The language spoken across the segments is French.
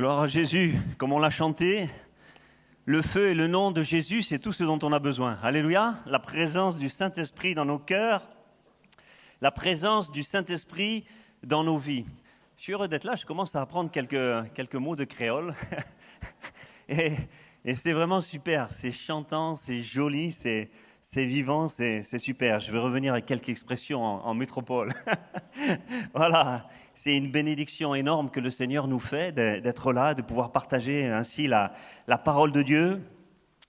Gloire à Jésus, comme on l'a chanté, le feu et le nom de Jésus, c'est tout ce dont on a besoin. Alléluia, la présence du Saint-Esprit dans nos cœurs, la présence du Saint-Esprit dans nos vies. Je suis heureux d'être là, je commence à apprendre quelques mots de créole. et c'est vraiment super, c'est chantant, c'est joli, c'est vivant, c'est super. Je vais revenir avec quelques expressions en métropole. Voilà, c'est une bénédiction énorme que le Seigneur nous fait d'être là, de pouvoir partager ainsi la parole de Dieu.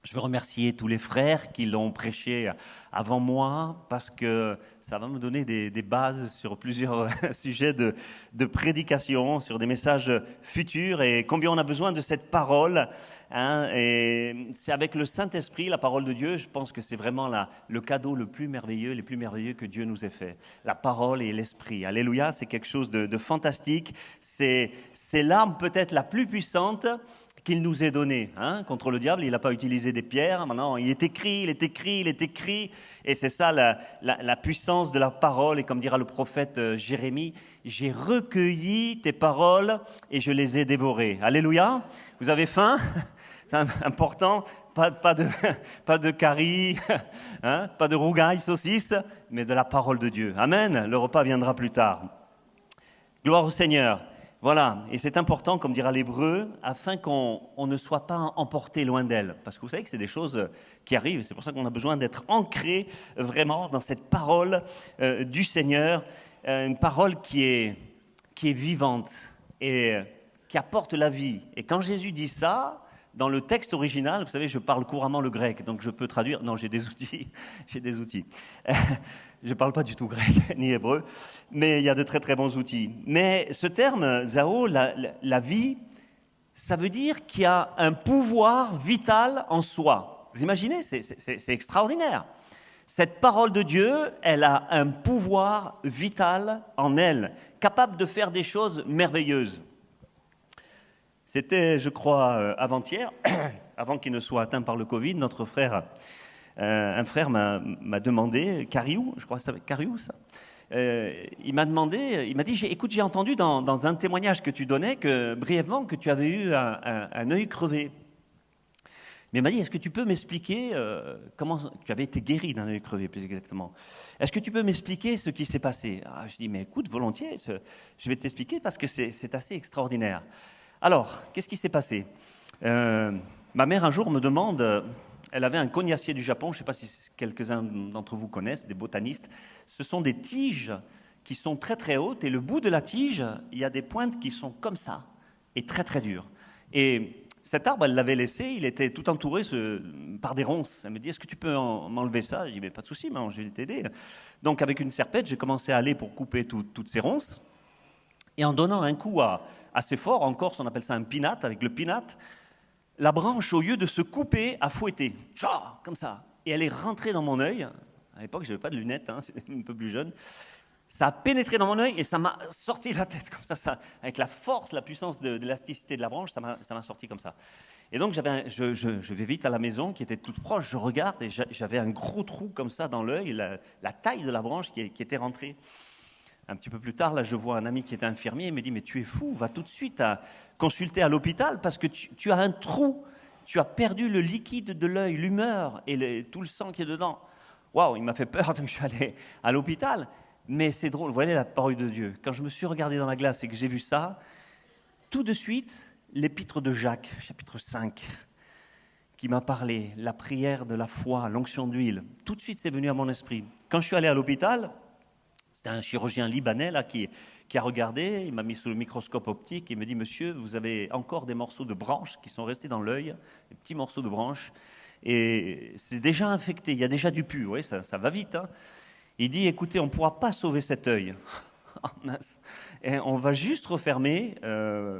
Je veux remercier tous les frères qui l'ont prêché avant moi parce que ça va me donner des bases sur plusieurs sujets de prédication, sur des messages futurs et combien on a besoin de cette parole. Et c'est avec le Saint-Esprit, la parole de Dieu, je pense que c'est vraiment le cadeau le plus merveilleux, les plus merveilleux que Dieu nous ait fait. La parole et l'Esprit. Alléluia, c'est quelque chose de fantastique. C'est l'arme peut-être la plus puissante qu'il nous ait donné. Contre le diable, il n'a pas utilisé des pierres. Maintenant, il est écrit. Et c'est ça la puissance de la parole. Et comme dira le prophète Jérémie, j'ai recueilli tes paroles et je les ai dévorées. Alléluia. Vous avez faim? C'est important. Pas de carie, pas de rougaille, saucisse, mais de la parole de Dieu. Amen. Le repas viendra plus tard. Gloire au Seigneur. Voilà, et c'est important, comme dira l'Hébreu, afin qu'on ne soit pas emporté loin d'elle. Parce que vous savez que c'est des choses qui arrivent, c'est pour ça qu'on a besoin d'être ancré vraiment dans cette parole du Seigneur, une parole qui est vivante et qui apporte la vie. Et quand Jésus dit ça, dans le texte original, vous savez, je parle couramment le grec, donc je peux traduire. Non, j'ai des outils. Je ne parle pas du tout grec ni hébreu, mais il y a de très très bons outils. Mais ce terme, Zao, la vie, ça veut dire qu'il y a un pouvoir vital en soi. Vous imaginez, c'est extraordinaire. Cette parole de Dieu, elle a un pouvoir vital en elle, capable de faire des choses merveilleuses. C'était, je crois, avant-hier, avant qu'il ne soit atteint par le Covid, notre frère... un frère m'a demandé, Cariou, je crois que c'est Cariou ça, il m'a dit, écoute, j'ai entendu dans un témoignage que tu donnais, brièvement, que tu avais eu un œil crevé. Mais il m'a dit, est-ce que tu peux m'expliquer comment tu avais été guéri d'un œil crevé, plus exactement. Est-ce que tu peux m'expliquer ce qui s'est passé? Je dis, mais écoute, volontiers, je vais t'expliquer parce que c'est assez extraordinaire. Alors, qu'est-ce qui s'est passé? Ma mère, un jour, me demande... Elle avait un cognacier du Japon, je ne sais pas si quelques-uns d'entre vous connaissent, des botanistes. Ce sont des tiges qui sont très très hautes et le bout de la tige, il y a des pointes qui sont comme ça et très très dures. Et cet arbre, elle l'avait laissé, il était tout entouré par des ronces. Elle me dit, est-ce que tu peux m'enlever ça? Je dis, mais pas de souci, maman, je vais t'aider. Donc avec une serpette, j'ai commencé à aller pour couper toutes ces ronces. Et en donnant un coup assez fort, en Corse on appelle ça un pinat, avec le pinat, la branche, au lieu de se couper, a fouetté, comme ça. Et elle est rentrée dans mon œil. À l'époque, je n'avais pas de lunettes, c'était un peu plus jeune. Ça a pénétré dans mon œil et ça m'a sorti la tête comme ça. Avec la force, la puissance de l'élasticité de la branche, ça m'a sorti comme ça. Et donc, je vais vite à la maison, qui était toute proche. Je regarde et j'avais un gros trou comme ça dans l'œil, la taille de la branche qui était rentrée. Un petit peu plus tard, là, je vois un ami qui est infirmier, il me dit, mais tu es fou, va tout de suite consulter à l'hôpital parce que tu as un trou, tu as perdu le liquide de l'œil, l'humeur et tout le sang qui est dedans. Waouh, il m'a fait peur, donc je suis allé à l'hôpital. Mais c'est drôle, vous voyez la parole de Dieu. Quand je me suis regardé dans la glace et que j'ai vu ça, tout de suite, l'épître de Jacques, chapitre 5, qui m'a parlé, la prière de la foi, l'onction d'huile, tout de suite c'est venu à mon esprit. Quand je suis allé à l'hôpital, c'était un chirurgien libanais là, qui a regardé, il m'a mis sous le microscope optique et il me dit, monsieur, vous avez encore des morceaux de branches qui sont restés dans l'œil, des petits morceaux de branches, et c'est déjà infecté, il y a déjà du pus, oui, ça va vite. Il dit, écoutez, on ne pourra pas sauver cet œil. Et on va juste refermer,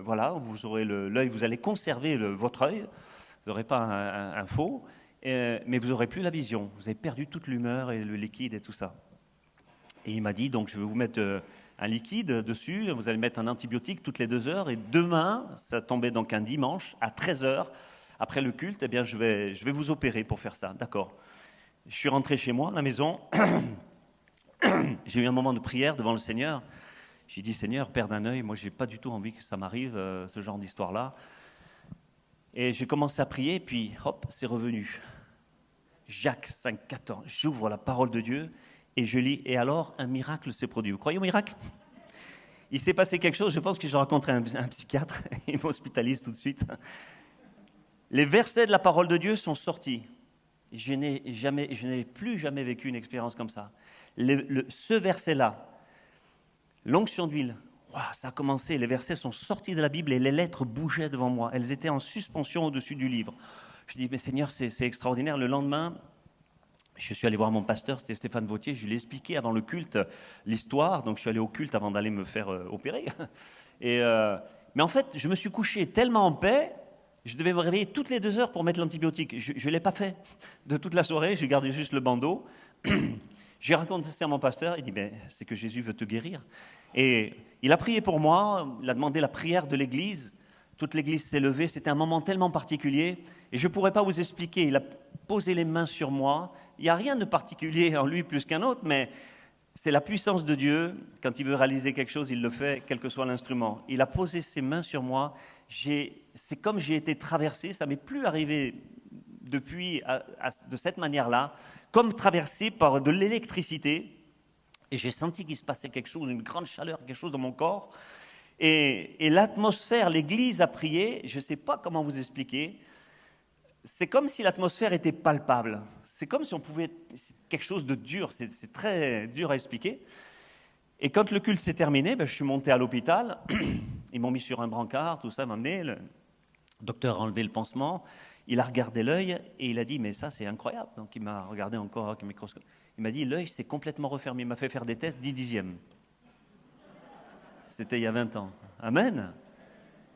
voilà, vous aurez l'œil, vous allez conserver votre œil, vous n'aurez pas un faux, mais vous n'aurez plus la vision, vous avez perdu toute l'humeur et le liquide et tout ça. Et il m'a dit, donc je vais vous mettre un liquide dessus, vous allez mettre un antibiotique toutes les 2 heures, et demain, ça tombait donc un dimanche, à 13 heures, après le culte, eh bien, je vais vous opérer pour faire ça. D'accord. Je suis rentré chez moi, à la maison, j'ai eu un moment de prière devant le Seigneur, J'ai dit, Seigneur, père d'un œil, moi, je n'ai pas du tout envie que ça m'arrive, ce genre d'histoire-là. Et j'ai commencé à prier, puis hop, c'est revenu. Jacques 5, 14, j'ouvre la parole de Dieu et je lis. Et alors, un miracle s'est produit. Vous croyez au miracle ? Il s'est passé quelque chose, je pense que je rencontrais un psychiatre, il m'hospitalise tout de suite. Les versets de la parole de Dieu sont sortis. Je n'ai plus jamais vécu une expérience comme ça. Ce verset-là, l'onction d'huile, wow, ça a commencé, les versets sont sortis de la Bible et les lettres bougeaient devant moi. Elles étaient en suspension au-dessus du livre. Je dis, mais Seigneur, c'est extraordinaire. Le lendemain, je suis allé voir mon pasteur, c'était Stéphane Vautier, je lui ai expliqué avant le culte l'histoire, donc je suis allé au culte avant d'aller me faire opérer. Mais en fait, je me suis couché tellement en paix, je devais me réveiller toutes les 2 heures pour mettre l'antibiotique. Je ne l'ai pas fait de toute la soirée, j'ai gardé juste le bandeau. J'ai raconté ça à mon pasteur, il dit, ben, c'est que Jésus veut te guérir. Et il a prié pour moi, il a demandé la prière de l'église, toute l'église s'est levée, c'était un moment tellement particulier, et je ne pourrais pas vous expliquer, il a posé les mains sur moi. Il n'y a rien de particulier en lui plus qu'un autre, mais c'est la puissance de Dieu. Quand il veut réaliser quelque chose, il le fait, quel que soit l'instrument. Il a posé ses mains sur moi. C'est comme j'ai été traversé. Ça ne m'est plus arrivé depuis de cette manière-là, comme traversé par de l'électricité. Et j'ai senti qu'il se passait quelque chose, une grande chaleur, quelque chose dans mon corps. Et l'atmosphère, l'église a prié. Je ne sais pas comment vous expliquer. C'est comme si l'atmosphère était palpable. C'est comme si on pouvait... C'est quelque chose de dur, c'est très dur à expliquer. Et quand le culte s'est terminé, je suis monté à l'hôpital. Ils m'ont mis sur un brancard, tout ça m'a amené. Le docteur a enlevé le pansement. Il a regardé l'œil et il a dit, mais ça, c'est incroyable. Donc il m'a regardé encore avec un microscope. Il m'a dit, l'œil s'est complètement refermé. Il m'a fait faire des tests 10 dixièmes. C'était il y a 20 ans. Amen.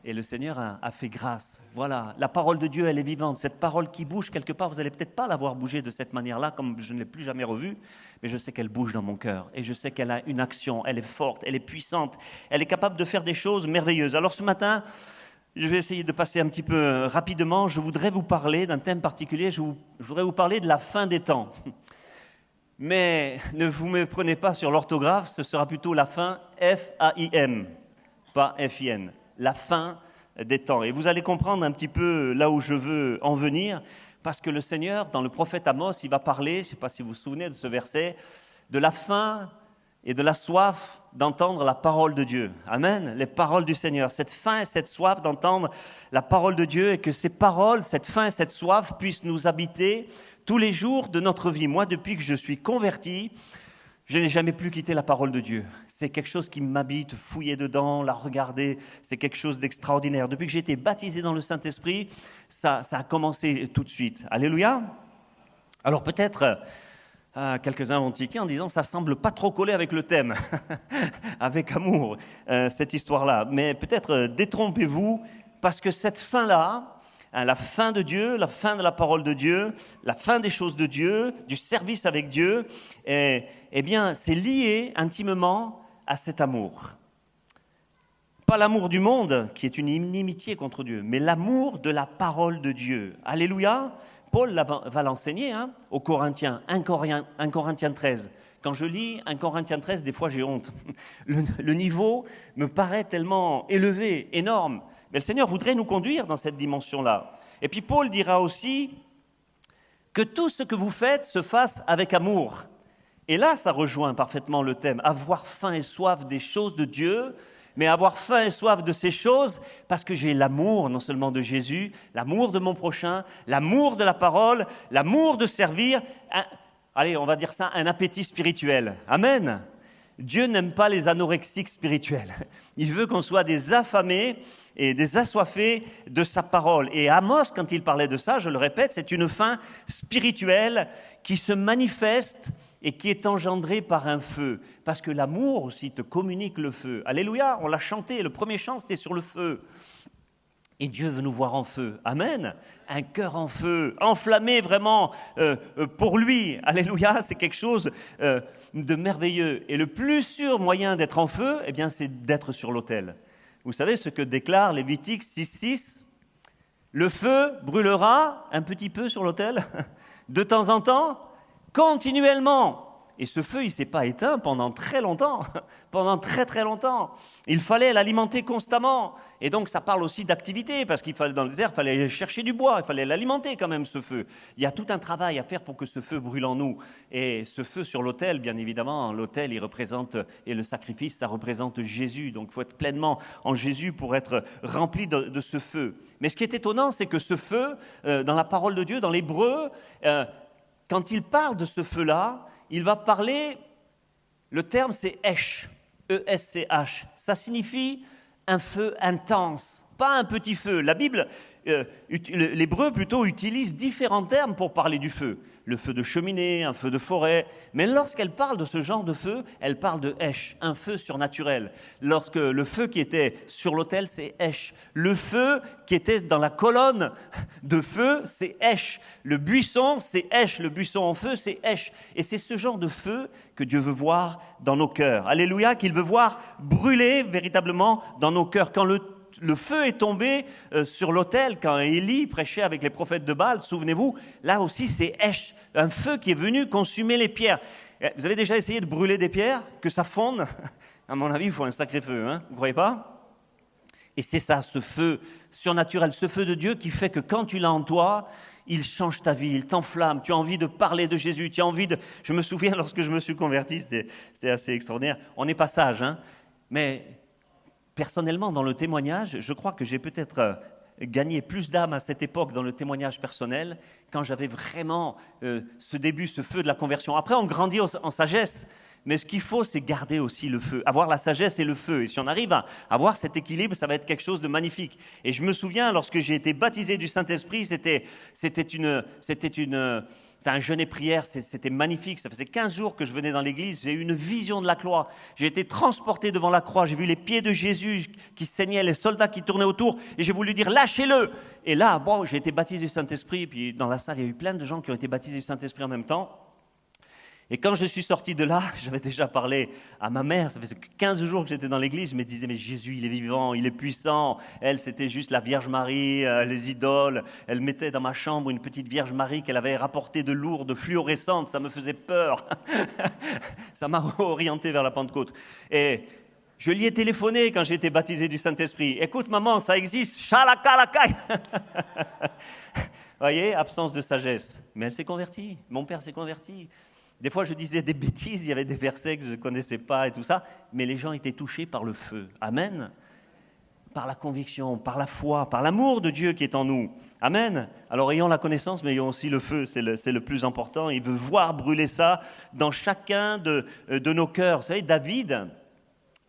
Et le Seigneur a fait grâce. Voilà, la parole de Dieu, elle est vivante. Cette parole qui bouge quelque part, vous n'allez peut-être pas la voir bouger de cette manière-là, comme je ne l'ai plus jamais revue, mais je sais qu'elle bouge dans mon cœur. Et je sais qu'elle a une action, elle est forte, elle est puissante, elle est capable de faire des choses merveilleuses. Alors ce matin, je vais essayer de passer un petit peu rapidement. Je voudrais vous parler d'un thème particulier. Je voudrais vous parler de la fin des temps. Mais ne vous me prenez pas sur l'orthographe, ce sera plutôt la fin F-A-I-M, pas F-I-N. La fin des temps. Et vous allez comprendre un petit peu là où je veux en venir, parce que le Seigneur, dans le prophète Amos, il va parler, je ne sais pas si vous vous souvenez de ce verset, de la faim et de la soif d'entendre la parole de Dieu. Amen, les paroles du Seigneur. Cette faim et cette soif d'entendre la parole de Dieu, et que ces paroles, cette faim et cette soif puissent nous habiter tous les jours de notre vie. Moi, depuis que je suis converti, je n'ai jamais plus quitté la parole de Dieu. C'est quelque chose qui m'habite, fouiller dedans, la regarder, c'est quelque chose d'extraordinaire. Depuis que j'ai été baptisé dans le Saint-Esprit, ça a commencé tout de suite. Alléluia. Alors peut-être, quelques-uns vont tiquer en disant, ça semble pas trop coller avec le thème, avec amour, cette histoire-là. Mais peut-être détrompez-vous, parce que cette fin-là, la fin de Dieu, la fin de la parole de Dieu, la fin des choses de Dieu, du service avec Dieu, eh bien, c'est lié intimement à cet amour. Pas l'amour du monde, qui est une inimitié contre Dieu, mais l'amour de la parole de Dieu. Alléluia. Paul va l'enseigner aux Corinthiens, 1 Corinthiens 13. Quand je lis 1 Corinthiens 13, des fois j'ai honte. Le niveau me paraît tellement élevé, énorme. Mais le Seigneur voudrait nous conduire dans cette dimension-là. Et puis Paul dira aussi que tout ce que vous faites se fasse avec amour. Et là, ça rejoint parfaitement le thème, avoir faim et soif des choses de Dieu, mais avoir faim et soif de ces choses parce que j'ai l'amour non seulement de Jésus, l'amour de mon prochain, l'amour de la parole, l'amour de servir, allez, on va dire ça, un appétit spirituel. Amen. Dieu n'aime pas les anorexiques spirituels. Il veut qu'on soit des affamés et des assoiffés de sa parole. Et Amos, quand il parlait de ça, je le répète, c'est une faim spirituelle qui se manifeste et qui est engendrée par un feu. Parce que l'amour aussi te communique le feu. Alléluia, on l'a chanté, le premier chant c'était sur le feu. Et Dieu veut nous voir en feu. Amen. Un cœur en feu, enflammé vraiment pour lui. Alléluia, c'est quelque chose de merveilleux. Et le plus sûr moyen d'être en feu, eh bien, c'est d'être sur l'autel. Vous savez ce que déclare Lévitique 6.6 ? Le feu brûlera un petit peu sur l'autel, de temps en temps, continuellement. Et ce feu, il ne s'est pas éteint pendant très longtemps, pendant très très longtemps. Il fallait l'alimenter constamment. Et donc ça parle aussi d'activité, parce qu'il fallait dans le désert, il fallait chercher du bois, il fallait l'alimenter quand même, ce feu. Il y a tout un travail à faire pour que ce feu brûle en nous. Et ce feu sur l'autel, bien évidemment, l'autel, il représente, et le sacrifice, ça représente Jésus. Donc il faut être pleinement en Jésus pour être rempli de ce feu. Mais ce qui est étonnant, c'est que ce feu, dans la parole de Dieu, dans l'hébreu, quand il parle de ce feu-là, il va parler, le terme c'est Esh, E-S-C-H. Ça signifie un feu intense, pas un petit feu. La Bible, l'hébreu plutôt, utilise différents termes pour parler du feu. Le feu de cheminée, un feu de forêt. Mais lorsqu'elle parle de ce genre de feu, elle parle de Esh, un feu surnaturel. Lorsque le feu qui était sur l'autel, c'est Esh. Le feu qui était dans la colonne de feu, c'est Esh. Le buisson, c'est Esh. Le buisson en feu, c'est Esh. Et c'est ce genre de feu que Dieu veut voir dans nos cœurs. Alléluia, qu'il veut voir brûler véritablement dans nos cœurs. Quand le feu est tombé sur l'autel, quand Élie prêchait avec les prophètes de Baal, souvenez-vous, là aussi c'est Esh, un feu qui est venu consumer les pierres. Vous avez déjà essayé de brûler des pierres, que ça fonde? À mon avis, il faut un sacré feu, hein? Vous ne croyez pas? Et c'est ça, ce feu surnaturel, ce feu de Dieu qui fait que quand tu l'as en toi, il change ta vie, il t'enflamme, tu as envie de parler de Jésus, tu as envie de... Je me souviens, lorsque je me suis converti, c'était assez extraordinaire. On n'est pas sage, hein? Mais... personnellement, dans le témoignage, je crois que j'ai peut-être gagné plus d'âmes à cette époque dans le témoignage personnel, quand j'avais vraiment ce début, ce feu de la conversion. Après, on grandit en sagesse, mais ce qu'il faut, c'est garder aussi le feu, avoir la sagesse et le feu. Et si on arrive à avoir cet équilibre, ça va être quelque chose de magnifique. Et je me souviens, lorsque j'ai été baptisé du Saint-Esprit, c'était un jeûne et prière, c'était magnifique. Ça faisait 15 jours que je venais dans l'église, j'ai eu une vision de la croix. J'ai été transporté devant la croix, j'ai vu les pieds de Jésus qui saignaient, les soldats qui tournaient autour, et j'ai voulu dire lâchez-le. Et là, bon, j'ai été baptisé du Saint-Esprit, puis dans la salle, il y a eu plein de gens qui ont été baptisés du Saint-Esprit en même temps. Et quand je suis sorti de là, j'avais déjà parlé à ma mère, ça faisait 15 jours que j'étais dans l'église, je me disais, mais Jésus, il est vivant, il est puissant. Elle, c'était juste la Vierge Marie, les idoles. Elle mettait dans ma chambre une petite Vierge Marie qu'elle avait rapportée de Lourdes, fluorescente, ça me faisait peur. Ça m'a orienté vers la Pentecôte. Et je lui ai téléphoné quand j'ai été baptisé du Saint-Esprit. Écoute, maman, ça existe, chalakalakai. Vous voyez, absence de sagesse. Mais elle s'est convertie, mon père s'est converti. Des fois, je disais des bêtises, il y avait des versets que je ne connaissais pas et tout ça, mais les gens étaient touchés par le feu. Amen. Par la conviction, par la foi, par l'amour de Dieu qui est en nous. Amen. Alors, ayons la connaissance, mais ayons aussi le feu, c'est le plus important. Il veut voir brûler ça dans chacun de nos cœurs. Vous savez, David,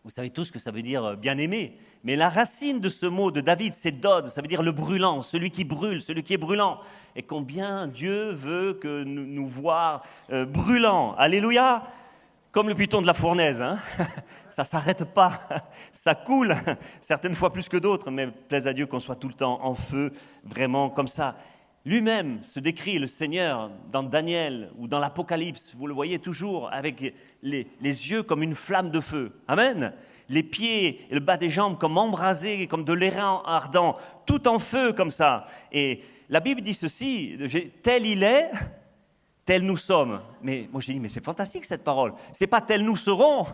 vous savez tous ce que ça veut dire bien-aimé. Mais la racine de ce mot de David, c'est Dod, ça veut dire le brûlant, celui qui brûle, celui qui est brûlant. Et combien Dieu veut que nous voir brûlants. Alléluia. Comme le python de la fournaise, hein. Ça ne s'arrête pas, ça coule, certaines fois plus que d'autres, mais plaise à Dieu qu'on soit tout le temps en feu, vraiment comme ça. Lui-même se décrit, le Seigneur, dans Daniel ou dans l'Apocalypse, vous le voyez toujours avec les yeux comme une flamme de feu. Amen. Les pieds et le bas des jambes comme embrasés, comme de l'airain ardent, tout en feu comme ça. Et la Bible dit ceci, tel il est, tel nous sommes. Mais moi je dis, mais c'est fantastique cette parole. C'est pas tel nous serons.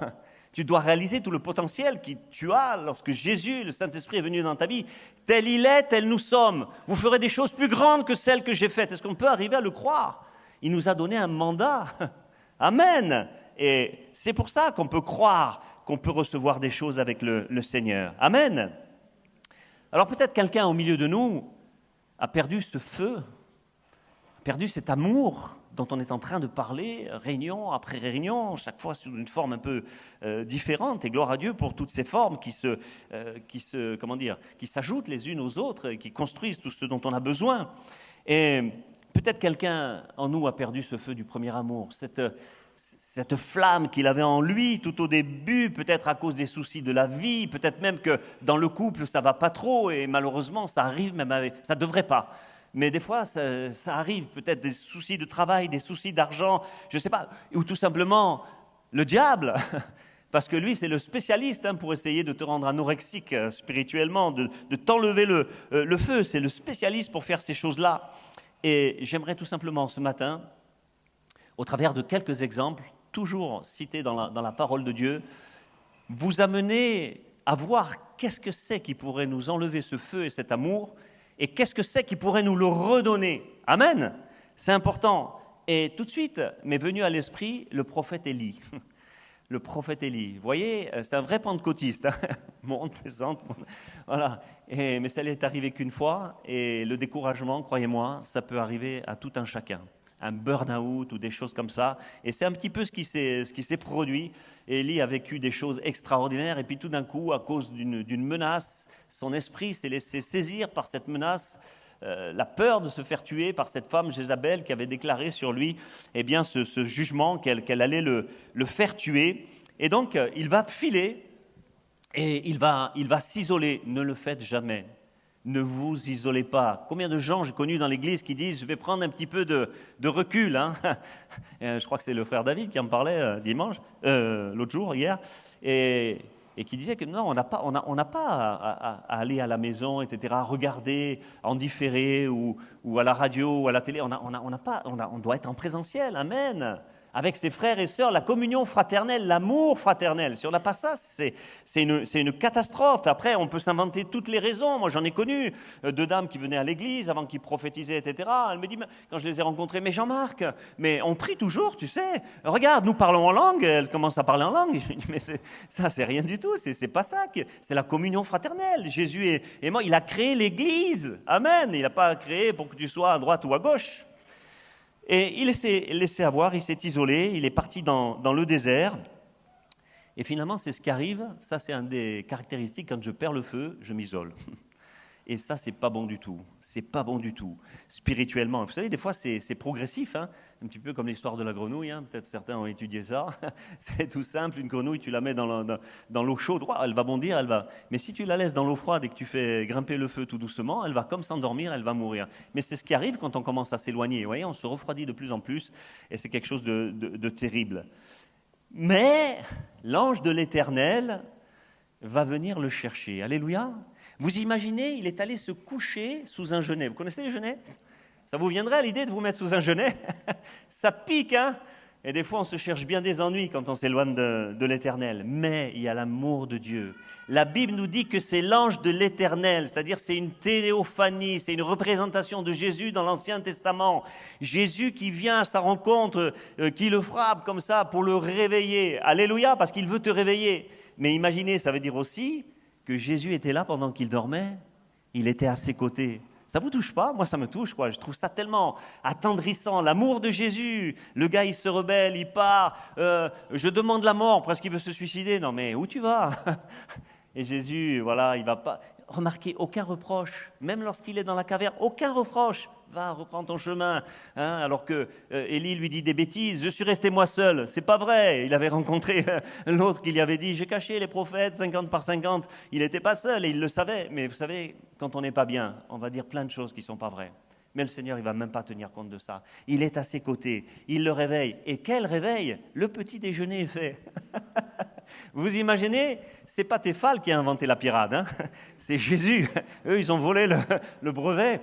Tu dois réaliser tout le potentiel que tu as lorsque Jésus, le Saint-Esprit est venu dans ta vie. Tel il est, tel nous sommes. Vous ferez des choses plus grandes que celles que j'ai faites. Est-ce qu'on peut arriver à le croire? Il nous a donné un mandat. Amen. Et c'est pour ça qu'on peut croire qu'on peut recevoir des choses avec le Seigneur. Amen. Alors peut-être quelqu'un au milieu de nous a perdu ce feu, a perdu cet amour dont on est en train de parler, réunion après réunion, chaque fois sous une forme un peu différente. Et gloire à Dieu pour toutes ces formes qui s'ajoutent les unes aux autres et qui construisent tout ce dont on a besoin. Et peut-être quelqu'un en nous a perdu ce feu du premier amour, cette flamme qu'il avait en lui tout au début, peut-être à cause des soucis de la vie, peut-être même que dans le couple ça va pas trop et malheureusement ça arrive même ça devrait pas. Mais des fois ça arrive, peut-être des soucis de travail, des soucis d'argent, je sais pas, ou tout simplement le diable, parce que lui c'est le spécialiste pour essayer de te rendre anorexique spirituellement, de t'enlever le feu, c'est le spécialiste pour faire ces choses-là. Et j'aimerais tout simplement ce matin, au travers de quelques exemples, toujours cité dans la parole de Dieu, vous amener à voir qu'est-ce que c'est qui pourrait nous enlever ce feu et cet amour, et qu'est-ce que c'est qui pourrait nous le redonner. Amen. C'est important. Et tout de suite m'est venu à l'esprit le prophète Élie. Le prophète Élie. Vous voyez, c'est un vrai pentecôtiste. Monte, descend, voilà. Mais ça n'est arrivé qu'une fois, et le découragement, croyez-moi, ça peut arriver à tout un chacun. Un burn-out ou des choses comme ça. Et c'est un petit peu ce qui s'est produit. Élie a vécu des choses extraordinaires, et puis tout d'un coup, à cause d'une menace, son esprit s'est laissé saisir par cette menace, la peur de se faire tuer par cette femme Jézabel qui avait déclaré sur lui ce jugement qu'elle allait le faire tuer. Et donc, il va filer et il va s'isoler. Ne le faites jamais. Ne vous isolez pas. Combien de gens j'ai connus dans l'église qui disent « je vais prendre un petit peu de recul ». Je crois que c'est le frère David qui en parlait dimanche, l'autre jour, hier. Et qui disait que non, on n'a pas à aller à la maison, etc., à regarder en différé ou à la radio ou à la télé. On doit être en présentiel, amen. Avec ses frères et sœurs, la communion fraternelle, l'amour fraternel. Si on n'a pas ça, c'est une catastrophe. Après, on peut s'inventer toutes les raisons. Moi, j'en ai connu deux dames qui venaient à l'église avant qu'ils prophétisaient, etc. Elle me dit, quand je les ai rencontrées, mais Jean-Marc, mais on prie toujours, tu sais. Regarde, nous parlons en langue. Elle commence à parler en langue. Je me dis, mais ça, c'est rien du tout. C'est pas ça. C'est la communion fraternelle. Jésus est mort. Il a créé l'église. Amen. Il n'a pas créé pour que tu sois à droite ou à gauche. Et il s'est laissé avoir, il s'est isolé, il est parti dans le désert. Et finalement, c'est ce qui arrive. Ça, c'est une des caractéristiques. Quand je perds le feu, je m'isole. Et ça, c'est pas bon du tout. C'est pas bon du tout, spirituellement. Vous savez, des fois, c'est progressif, hein, un petit peu comme l'histoire de la grenouille. Hein. Peut-être certains ont étudié ça. C'est tout simple. Une grenouille, tu la mets dans l'eau chaude, elle va bondir, elle va. Mais si tu la laisses dans l'eau froide et que tu fais grimper le feu tout doucement, elle va comme s'endormir, elle va mourir. Mais c'est ce qui arrive quand on commence à s'éloigner. Vous voyez, on se refroidit de plus en plus, et c'est quelque chose de terrible. Mais l'ange de l'Éternel va venir le chercher. Alléluia. Vous imaginez, il est allé se coucher sous un genêt. Vous connaissez les genêts ? Ça vous viendrait à l'idée de vous mettre sous un genêt ? Ça pique, hein ? Et des fois, on se cherche bien des ennuis quand on s'éloigne de l'Éternel. Mais il y a l'amour de Dieu. La Bible nous dit que c'est l'ange de l'Éternel, c'est-à-dire c'est une théophanie, c'est une représentation de Jésus dans l'Ancien Testament. Jésus qui vient à sa rencontre, qui le frappe comme ça pour le réveiller. Alléluia, parce qu'il veut te réveiller. Mais imaginez, ça veut dire aussi que Jésus était là pendant qu'il dormait, il était à ses côtés. Ça vous touche pas ? Moi, ça me touche, quoi. Je trouve ça tellement attendrissant. L'amour de Jésus. Le gars, il se rebelle, il part. Je demande la mort parce qu'il veut se suicider. Non, mais où tu vas ? Et Jésus, voilà, il va pas. Remarquez, aucun reproche. Même lorsqu'il est dans la caverne, aucun reproche. Va, reprends ton chemin. Hein, alors que Élie lui dit des bêtises. Je suis resté moi seul. C'est pas vrai. Il avait rencontré l'autre qui lui avait dit, j'ai caché les prophètes 50 par 50. Il n'était pas seul et il le savait. Mais vous savez, quand on n'est pas bien, on va dire plein de choses qui ne sont pas vraies. Mais le Seigneur, il ne va même pas tenir compte de ça. Il est à ses côtés. Il le réveille. Et quel réveil ? Le petit déjeuner est fait. Vous imaginez ? C'est pas Théphale qui a inventé la pirade. Hein ? C'est Jésus. Eux, ils ont volé le brevet.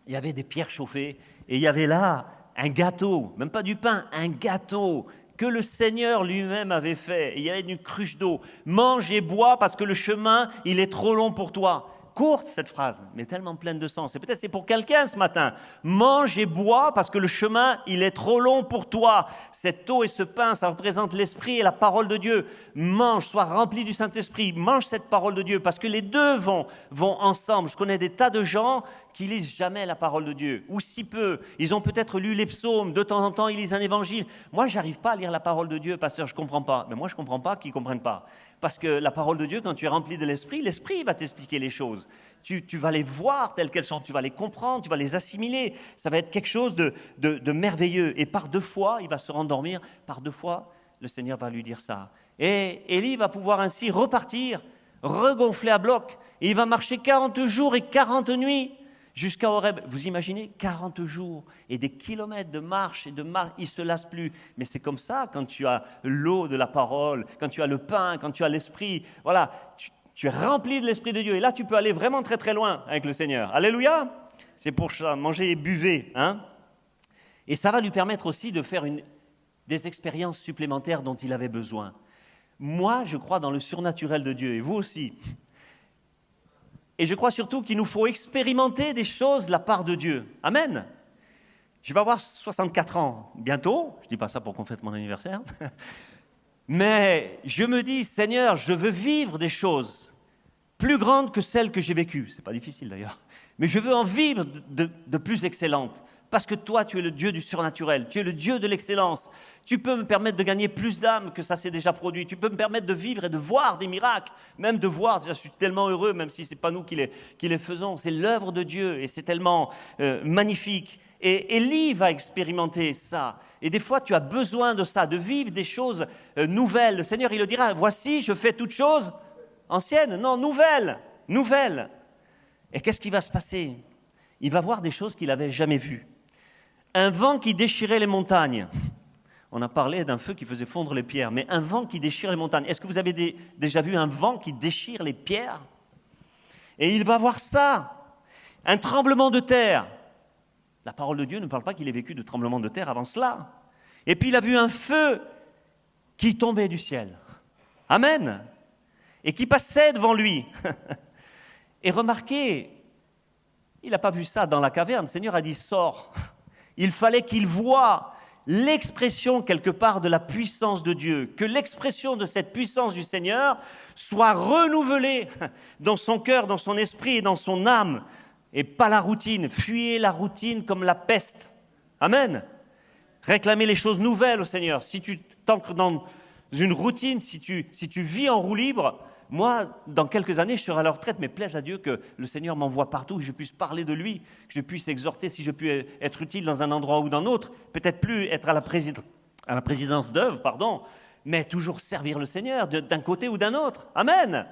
Il y avait des pierres chauffées et il y avait là un gâteau, même pas du pain, un gâteau que le Seigneur lui-même avait fait. Et il y avait une cruche d'eau. Mange et bois parce que le chemin, il est trop long pour toi. Courte cette phrase, mais tellement pleine de sens. Et peut-être c'est pour quelqu'un ce matin. Mange et bois parce que le chemin, il est trop long pour toi. Cette eau et ce pain, ça représente l'Esprit et la parole de Dieu. Mange, sois rempli du Saint-Esprit. Mange cette parole de Dieu parce que les deux vont ensemble. Je connais des tas de gens qui lisent jamais la parole de Dieu, ou si peu. Ils ont peut-être lu les psaumes, de temps en temps ils lisent un évangile. Moi, j'arrive pas à lire la parole de Dieu, pasteur, je comprends pas. Mais moi, je comprends pas qu'ils comprennent pas. Parce que la parole de Dieu, quand tu es rempli de l'Esprit va t'expliquer les choses. Tu vas les voir telles qu'elles sont, tu vas les comprendre, tu vas les assimiler. Ça va être quelque chose de merveilleux. Et par 2 fois, il va se rendormir. Par 2 fois, le Seigneur va lui dire ça. Et Élie va pouvoir ainsi repartir, regonfler à bloc. Et il va marcher 40 jours et 40 nuits. Jusqu'à Horeb, vous imaginez 40 jours et des kilomètres de marche et de marche, il ne se lasse plus. Mais c'est comme ça quand tu as l'eau de la parole, quand tu as le pain, quand tu as l'esprit. Voilà, tu es rempli de l'Esprit de Dieu. Et là, tu peux aller vraiment très très loin avec le Seigneur. Alléluia. C'est pour ça, manger et buvez. Hein. Et ça va lui permettre aussi de faire des expériences supplémentaires dont il avait besoin. Moi, je crois dans le surnaturel de Dieu, et vous aussi. Et je crois surtout qu'il nous faut expérimenter des choses de la part de Dieu. Amen. Je vais avoir 64 ans bientôt, je ne dis pas ça pour qu'on fête mon anniversaire, mais je me dis, Seigneur, je veux vivre des choses plus grandes que celles que j'ai vécues. Ce n'est pas difficile d'ailleurs, mais je veux en vivre de plus excellentes. Parce que toi, tu es le Dieu du surnaturel, tu es le Dieu de l'excellence. Tu peux me permettre de gagner plus d'âmes que ça s'est déjà produit. Tu peux me permettre de vivre et de voir des miracles, même de voir. Je suis tellement heureux, même si ce n'est pas nous qui les faisons. C'est l'œuvre de Dieu et c'est tellement magnifique. Et Élie va expérimenter ça. Et des fois, tu as besoin de ça, de vivre des choses nouvelles. Le Seigneur, il le dira, voici, je fais toutes choses anciennes. Non, nouvelles, nouvelles. Et qu'est-ce qui va se passer? Il va voir des choses qu'il n'avait jamais vues. Un vent qui déchirait les montagnes. On a parlé d'un feu qui faisait fondre les pierres, mais un vent qui déchire les montagnes. Est-ce que vous avez déjà vu un vent qui déchire les pierres? Et il va voir ça, un tremblement de terre. La parole de Dieu ne parle pas qu'il ait vécu de tremblement de terre avant cela. Et puis il a vu un feu qui tombait du ciel. Amen. Et qui passait devant lui. Et remarquez, il n'a pas vu ça dans la caverne. Le Seigneur a dit, sors. Il fallait qu'il voie l'expression quelque part de la puissance de Dieu, que l'expression de cette puissance du Seigneur soit renouvelée dans son cœur, dans son esprit et dans son âme, et pas la routine. Fuyez la routine comme la peste. Amen. Réclamez les choses nouvelles au Seigneur. Si tu t'ancres dans une routine, si tu vis en roue libre, moi, dans quelques années, je serai à la retraite, mais plaise à Dieu que le Seigneur m'envoie partout, que je puisse parler de lui, que je puisse exhorter, si je puis être utile dans un endroit ou dans un autre, peut-être plus être à la présidence d'œuvre, mais toujours servir le Seigneur d'un côté ou d'un autre. Amen.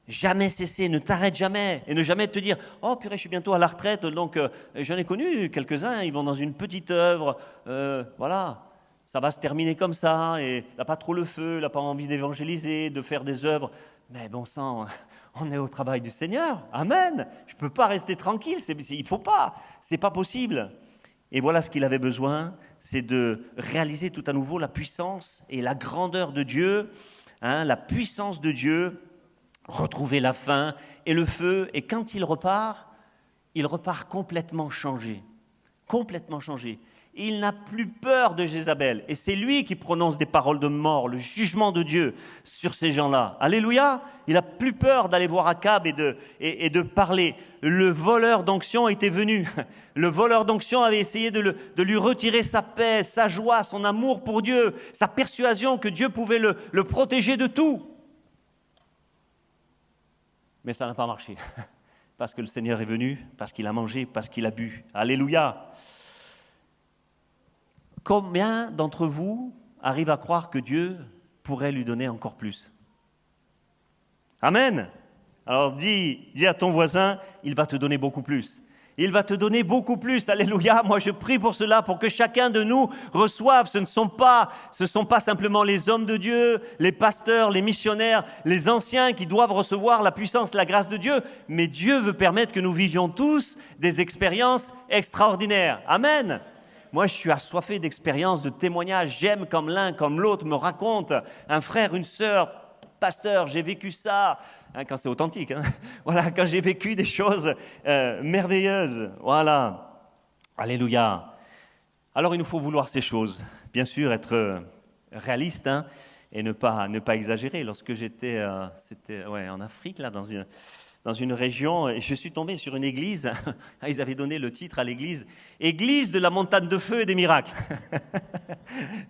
Jamais cesser, ne t'arrête jamais, et ne jamais te dire « Oh purée, je suis bientôt à la retraite, donc j'en ai connu quelques-uns, ils vont dans une petite œuvre, voilà. » Ça va se terminer comme ça, et il n'a pas trop le feu, il n'a pas envie d'évangéliser, de faire des œuvres. Mais bon sang, on est au travail du Seigneur. Amen. Je ne peux pas rester tranquille, il ne faut pas, ce n'est pas possible. Et voilà ce qu'il avait besoin, c'est de réaliser tout à nouveau la puissance et la grandeur de Dieu, la puissance de Dieu, retrouver la faim et le feu. Et quand il repart complètement changé. Complètement changé. Il n'a plus peur de Jézabel. Et c'est lui qui prononce des paroles de mort, le jugement de Dieu sur ces gens-là. Alléluia. Il n'a plus peur d'aller voir Akab et de parler. Le voleur d'onction était venu. Le voleur d'onction avait essayé de lui retirer sa paix, sa joie, son amour pour Dieu, sa persuasion que Dieu pouvait le protéger de tout. Mais ça n'a pas marché. Parce que le Seigneur est venu, parce qu'il a mangé, parce qu'il a bu. Alléluia. Combien d'entre vous arrivent à croire que Dieu pourrait lui donner encore plus? Amen. Alors dis à ton voisin, il va te donner beaucoup plus. Il va te donner beaucoup plus. Alléluia. Moi, je prie pour cela, pour que chacun de nous reçoive. Ce ne sont pas simplement les hommes de Dieu, les pasteurs, les missionnaires, les anciens qui doivent recevoir la puissance, la grâce de Dieu. Mais Dieu veut permettre que nous vivions tous des expériences extraordinaires. Amen. Moi, je suis assoiffé d'expériences, de témoignages. J'aime comme l'un, comme l'autre me raconte. Un frère, une sœur, pasteur, j'ai vécu ça. Quand c'est authentique. Voilà, quand j'ai vécu des choses merveilleuses. Voilà. Alléluia. Alors, il nous faut vouloir ces choses. Bien sûr, être réaliste et ne pas exagérer. Lorsque j'étais en Afrique, là, dans une région, et je suis tombé sur une église. Ils avaient donné le titre à l'église « Église de la montagne de feu et des miracles ».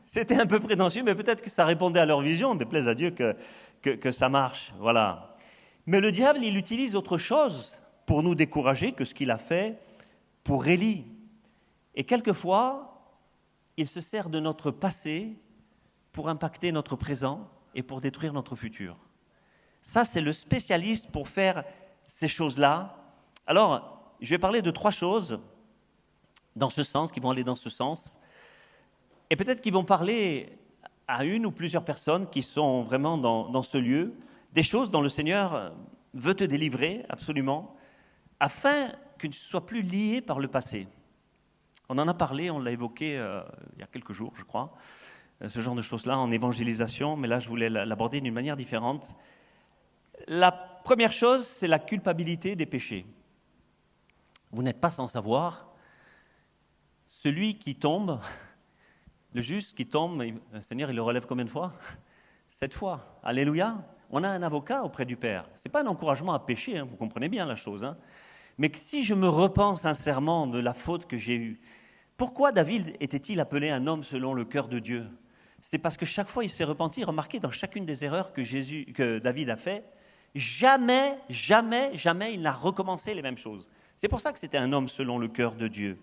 C'était un peu prétentieux, mais peut-être que ça répondait à leur vision. Mais plaise à Dieu que ça marche. Voilà. Mais le diable, il utilise autre chose pour nous décourager que ce qu'il a fait pour Élie. Et quelquefois, il se sert de notre passé pour impacter notre présent et pour détruire notre futur. Ça, c'est le spécialiste pour faire ces choses-là. Alors, je vais parler de 3 choses dans ce sens, qui vont aller dans ce sens. Et peut-être qu'ils vont parler à une ou plusieurs personnes qui sont vraiment dans ce lieu, des choses dont le Seigneur veut te délivrer, absolument, afin que tu ne sois plus lié par le passé. On en a parlé, on l'a évoqué il y a quelques jours, je crois. ce genre de choses-là en évangélisation, mais là, je voulais l'aborder d'une manière différente. La première chose, c'est la culpabilité des péchés. Vous n'êtes pas sans savoir, celui qui tombe, le juste qui tombe, le Seigneur, il le relève combien de fois? 7 fois. Alléluia. On a un avocat auprès du Père. Ce n'est pas un encouragement à pécher, vous comprenez bien la chose. Mais si je me repens sincèrement de la faute que j'ai eue, pourquoi David était-il appelé un homme selon le cœur de Dieu? C'est parce que chaque fois il s'est repenti. Remarquez, dans chacune des erreurs que David a fait, jamais il n'a recommencé les mêmes choses. C'est pour ça que c'était un homme selon le cœur de Dieu.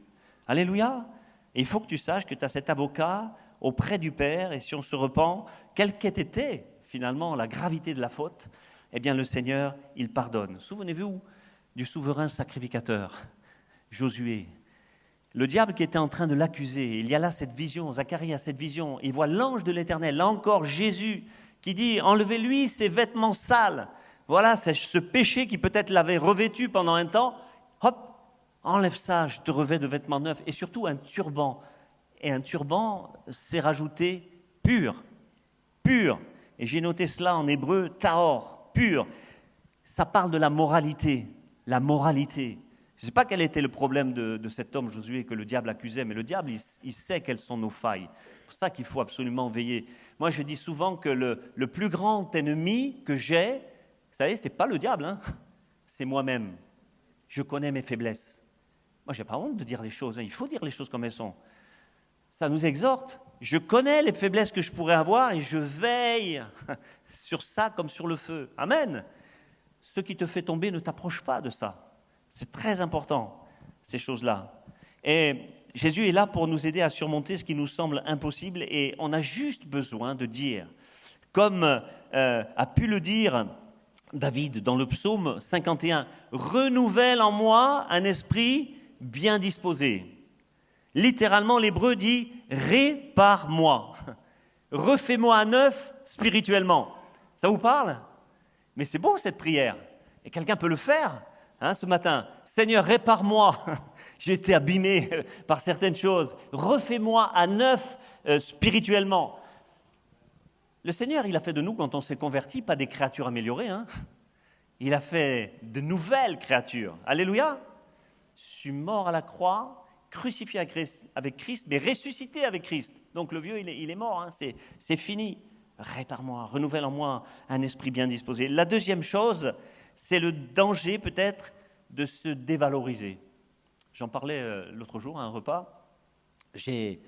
Alléluia. Et il faut que tu saches que tu as cet avocat auprès du Père, et si on se repent, quelle qu'ait été finalement la gravité de la faute, eh bien le Seigneur, il pardonne. Souvenez-vous du souverain sacrificateur, Josué. Le diable qui était en train de l'accuser, il y a là cette vision, Zacharie a cette vision, il voit l'ange de l'Éternel, là encore Jésus, qui dit « Enlevez-lui ses vêtements sales ». Voilà, c'est ce péché qui peut-être l'avait revêtu pendant un temps. Hop, enlève ça, je te revêts de vêtements neufs. Et surtout un turban. Et un turban, c'est rajouté pur. Pur. Et j'ai noté cela en hébreu, taor, pur. Ça parle de la moralité. La moralité. Je ne sais pas quel était le problème de cet homme Josué que le diable accusait, mais le diable, il sait quelles sont nos failles. C'est pour ça qu'il faut absolument veiller. Moi, je dis souvent que le plus grand ennemi que j'ai, vous savez, ce n'est pas le diable, c'est moi-même. Je connais mes faiblesses. Moi, je n'ai pas honte de dire les choses. Il faut dire les choses comme elles sont. Ça nous exhorte. Je connais les faiblesses que je pourrais avoir et je veille sur ça comme sur le feu. Amen. Ce qui te fait tomber, ne t'approche pas de ça. C'est très important, ces choses-là. Et Jésus est là pour nous aider à surmonter ce qui nous semble impossible et on a juste besoin de dire, comme a pu le dire David dans le psaume 51, « Renouvelle en moi un esprit bien disposé ». Littéralement, l'hébreu dit « Répare-moi ». Refais-moi à neuf spirituellement. Ça vous parle? Mais c'est beau cette prière. Et quelqu'un peut le faire ce matin. « Seigneur, répare-moi. J'ai été abîmé par certaines choses. Refais-moi à neuf spirituellement. » Le Seigneur, il a fait de nous, quand on s'est converti, pas des créatures améliorées. Il a fait de nouvelles créatures. Alléluia. Je suis mort à la croix, crucifié avec Christ, mais ressuscité avec Christ. Donc le vieux, il est mort, c'est fini. Répare-moi, renouvelle en moi un esprit bien disposé. La deuxième chose, c'est le danger peut-être de se dévaloriser. J'en parlais l'autre jour à un repas. J'ai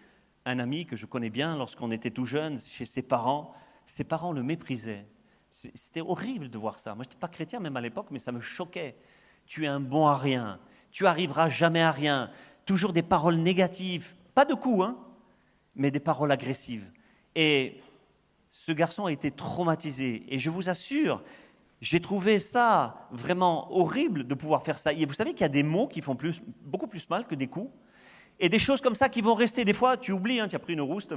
un ami que je connais bien lorsqu'on était tout jeune, chez ses parents le méprisaient. C'était horrible de voir ça. Moi, je n'étais pas chrétien même à l'époque, mais ça me choquait. Tu es un bon à rien. Tu arriveras jamais à rien. Toujours des paroles négatives. Pas de coups, mais des paroles agressives. Et ce garçon a été traumatisé. Et je vous assure, j'ai trouvé ça vraiment horrible de pouvoir faire ça. Et vous savez qu'il y a des mots qui font beaucoup plus mal que des coups. Et des choses comme ça qui vont rester. Des fois, tu oublies, tu as pris une rouste,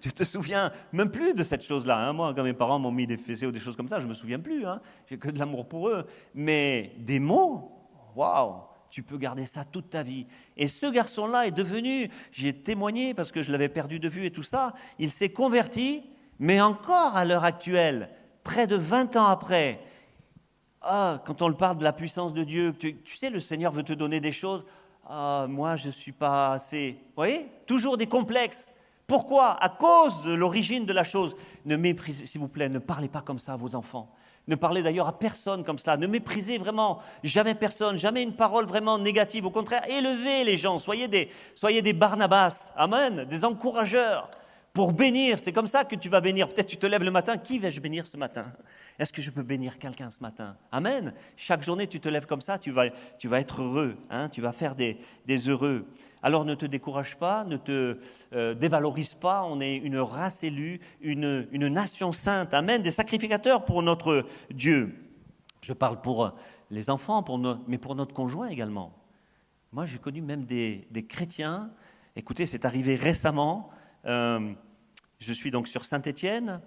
tu te souviens même plus de cette chose-là. Moi, quand mes parents m'ont mis des fessées ou des choses comme ça, je ne me souviens plus. J'ai que de l'amour pour eux. Mais des mots, waouh, tu peux garder ça toute ta vie. Et ce garçon-là est devenu, j'ai témoigné parce que je l'avais perdu de vue et tout ça, il s'est converti, mais encore à l'heure actuelle, près de 20 ans après, quand on le parle de la puissance de Dieu, tu sais, le Seigneur veut te donner des choses. Moi, je ne suis pas assez. Vous voyez? Toujours des complexes. Pourquoi? À cause de l'origine de la chose. Ne méprisez, s'il vous plaît, ne parlez pas comme ça à vos enfants. Ne parlez d'ailleurs à personne comme ça. Ne méprisez vraiment jamais personne, jamais une parole vraiment négative. Au contraire, élevez les gens. Soyez des Barnabas. Amen. Des encourageurs. Pour bénir, c'est comme ça que tu vas bénir. Peut-être tu te lèves le matin, qui vais-je bénir ce matin? Est-ce que je peux bénir quelqu'un ce matin? Amen. Chaque journée, tu te lèves comme ça, tu vas être heureux, tu vas faire des heureux. Alors ne te décourage pas, ne te dévalorise pas, on est une race élue, une nation sainte, amen, des sacrificateurs pour notre Dieu. Je parle pour les enfants, mais pour notre conjoint également. Moi, j'ai connu même des chrétiens, écoutez, c'est arrivé récemment, je suis donc sur Saint-Étienne.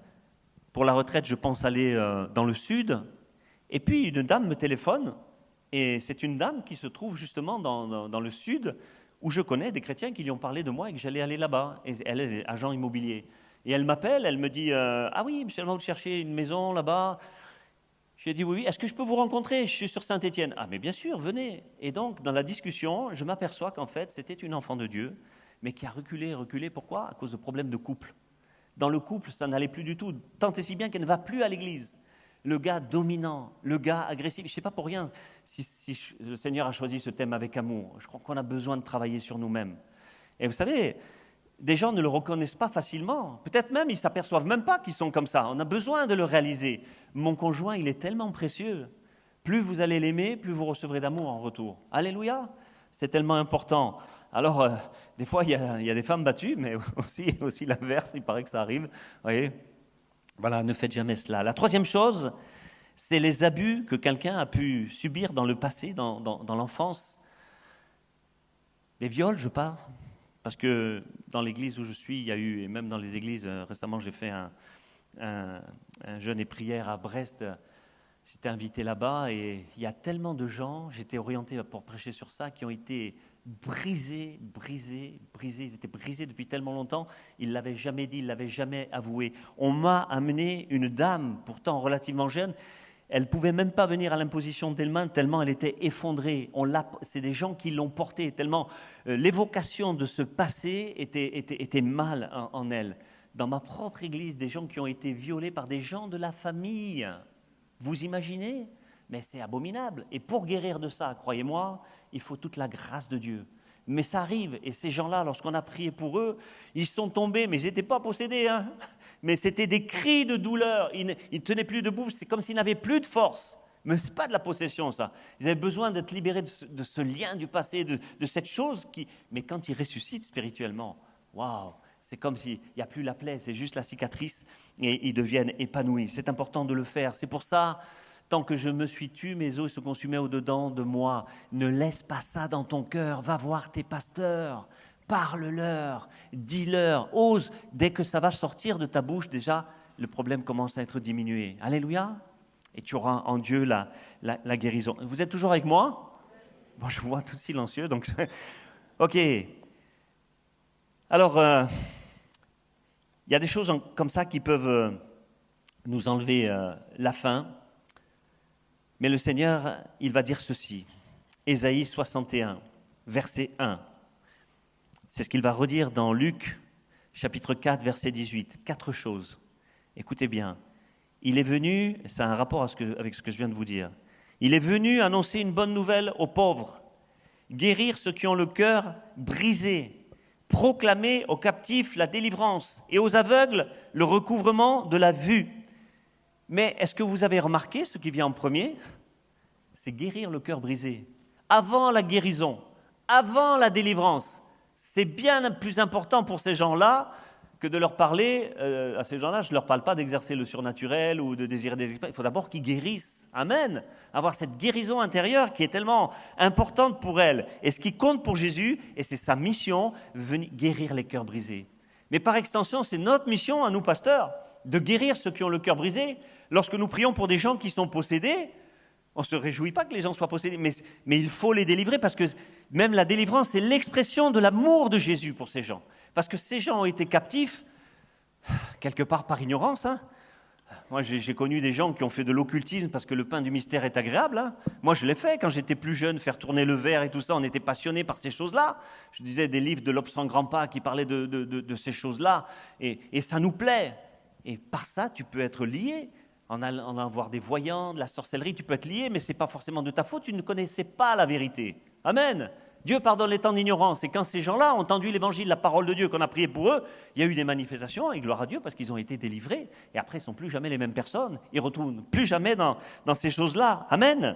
Pour la retraite, je pense aller dans le sud. Et puis, une dame me téléphone. Et c'est une dame qui se trouve justement dans le sud, où je connais des chrétiens qui lui ont parlé de moi et que j'allais aller là-bas. Et elle est agent immobilier. Et elle m'appelle, elle me dit ah oui, monsieur, vous cherchez une maison là-bas. J'ai dit oui, est-ce que je peux vous rencontrer? Je suis sur Saint-Étienne. Ah mais bien sûr, venez. Et donc, dans la discussion, je m'aperçois qu'en fait, c'était une enfant de Dieu, mais qui a reculé, reculé. Pourquoi? À cause de problèmes de couple. Dans le couple, ça n'allait plus du tout, tant et si bien qu'elle ne va plus à l'église. Le gars dominant, le gars agressif, je ne sais pas pour rien si le Seigneur a choisi ce thème avec amour. Je crois qu'on a besoin de travailler sur nous-mêmes. Et vous savez, des gens ne le reconnaissent pas facilement. Peut-être même, ils ne s'aperçoivent même pas qu'ils sont comme ça. On a besoin de le réaliser. Mon conjoint, il est tellement précieux. Plus vous allez l'aimer, plus vous recevrez d'amour en retour. Alléluia, c'est tellement important. Alors, des fois, il y a des femmes battues, mais aussi l'inverse, il paraît que ça arrive. Vous voyez ? Voilà, ne faites jamais cela. La troisième chose, c'est les abus que quelqu'un a pu subir dans le passé, dans l'enfance. Les viols, je parle, parce que dans l'église où je suis, il y a eu, et même dans les églises, récemment j'ai fait un jeûne et prière à Brest. J'étais invité là-bas et il y a tellement de gens, j'étais orienté pour prêcher sur ça, qui ont été brisés. Ils étaient brisés depuis tellement longtemps, ils ne l'avaient jamais dit, ils ne l'avaient jamais avoué. On m'a amené une dame, pourtant relativement jeune, elle ne pouvait même pas venir à l'imposition des mains tellement elle était effondrée. C'est des gens qui l'ont portée, tellement l'évocation de ce passé était mal en elle. Dans ma propre église, des gens qui ont été violés par des gens de la famille. Vous imaginez? Mais c'est abominable. Et pour guérir de ça, croyez-moi, il faut toute la grâce de Dieu. Mais ça arrive. Et ces gens-là, lorsqu'on a prié pour eux, ils sont tombés, mais ils n'étaient pas possédés. Hein, mais c'était des cris de douleur. Ils ne tenaient plus debout. C'est comme s'ils n'avaient plus de force. Mais ce n'est pas de la possession, ça. Ils avaient besoin d'être libérés de ce lien du passé, de cette chose qui... Mais quand ils ressuscitent spirituellement, waouh! C'est comme s'il n'y a plus la plaie, c'est juste la cicatrice et ils deviennent épanouis. C'est important de le faire. C'est pour ça, tant que je me suis tu, mes os se consumaient au-dedans de moi. Ne laisse pas ça dans ton cœur. Va voir tes pasteurs. Parle-leur. Dis-leur. Ose. Dès que ça va sortir de ta bouche, déjà, le problème commence à être diminué. Alléluia. Et tu auras en Dieu la guérison. Vous êtes toujours avec moi? Bon, je vous vois tout silencieux, donc... Ok. Alors, il y a des choses comme ça qui peuvent nous enlever la faim. Mais le Seigneur, il va dire ceci. Ésaïe 61, verset 1. C'est ce qu'il va redire dans Luc, chapitre 4, verset 18. 4 choses. Écoutez bien. Il est venu, ça a un rapport avec ce que je viens de vous dire. Il est venu annoncer une bonne nouvelle aux pauvres, guérir ceux qui ont le cœur brisé, proclamer aux captifs la délivrance et aux aveugles le recouvrement de la vue. Mais est-ce que vous avez remarqué ce qui vient en premier? C'est guérir le cœur brisé. Avant la guérison, avant la délivrance, c'est bien plus important pour ces gens-là que de leur parler, à ces gens-là, je ne leur parle pas d'exercer le surnaturel ou de désirer des expériences. Il faut d'abord qu'ils guérissent. Amen. Avoir cette guérison intérieure qui est tellement importante pour elle. Et ce qui compte pour Jésus, et c'est sa mission, venir guérir les cœurs brisés. Mais par extension, c'est notre mission à nous, pasteurs, de guérir ceux qui ont le cœur brisé. Lorsque nous prions pour des gens qui sont possédés, on ne se réjouit pas que les gens soient possédés, mais il faut les délivrer parce que même la délivrance, c'est l'expression de l'amour de Jésus pour ces gens. Parce que ces gens ont été captifs, quelque part par ignorance. Hein. Moi, j'ai connu des gens qui ont fait de l'occultisme parce que le pain du mystère est agréable. Hein. Moi, je l'ai fait quand j'étais plus jeune, faire tourner le verre et tout ça. On était passionnés par ces choses-là. Je disais des livres de l'Obscen Grand-Pas qui parlaient de ces choses-là. Et ça nous plaît. Et par ça, tu peux être lié. En allant voir des voyants, de la sorcellerie, tu peux être lié, mais ce n'est pas forcément de ta faute. Tu ne connaissais pas la vérité. Amen. Dieu pardonne les temps d'ignorance. Et quand ces gens-là ont entendu l'évangile, la parole de Dieu, qu'on a prié pour eux, il y a eu des manifestations, et gloire à Dieu, parce qu'ils ont été délivrés. Et après, ils ne sont plus jamais les mêmes personnes. Ils ne retournent plus jamais dans ces choses-là. Amen.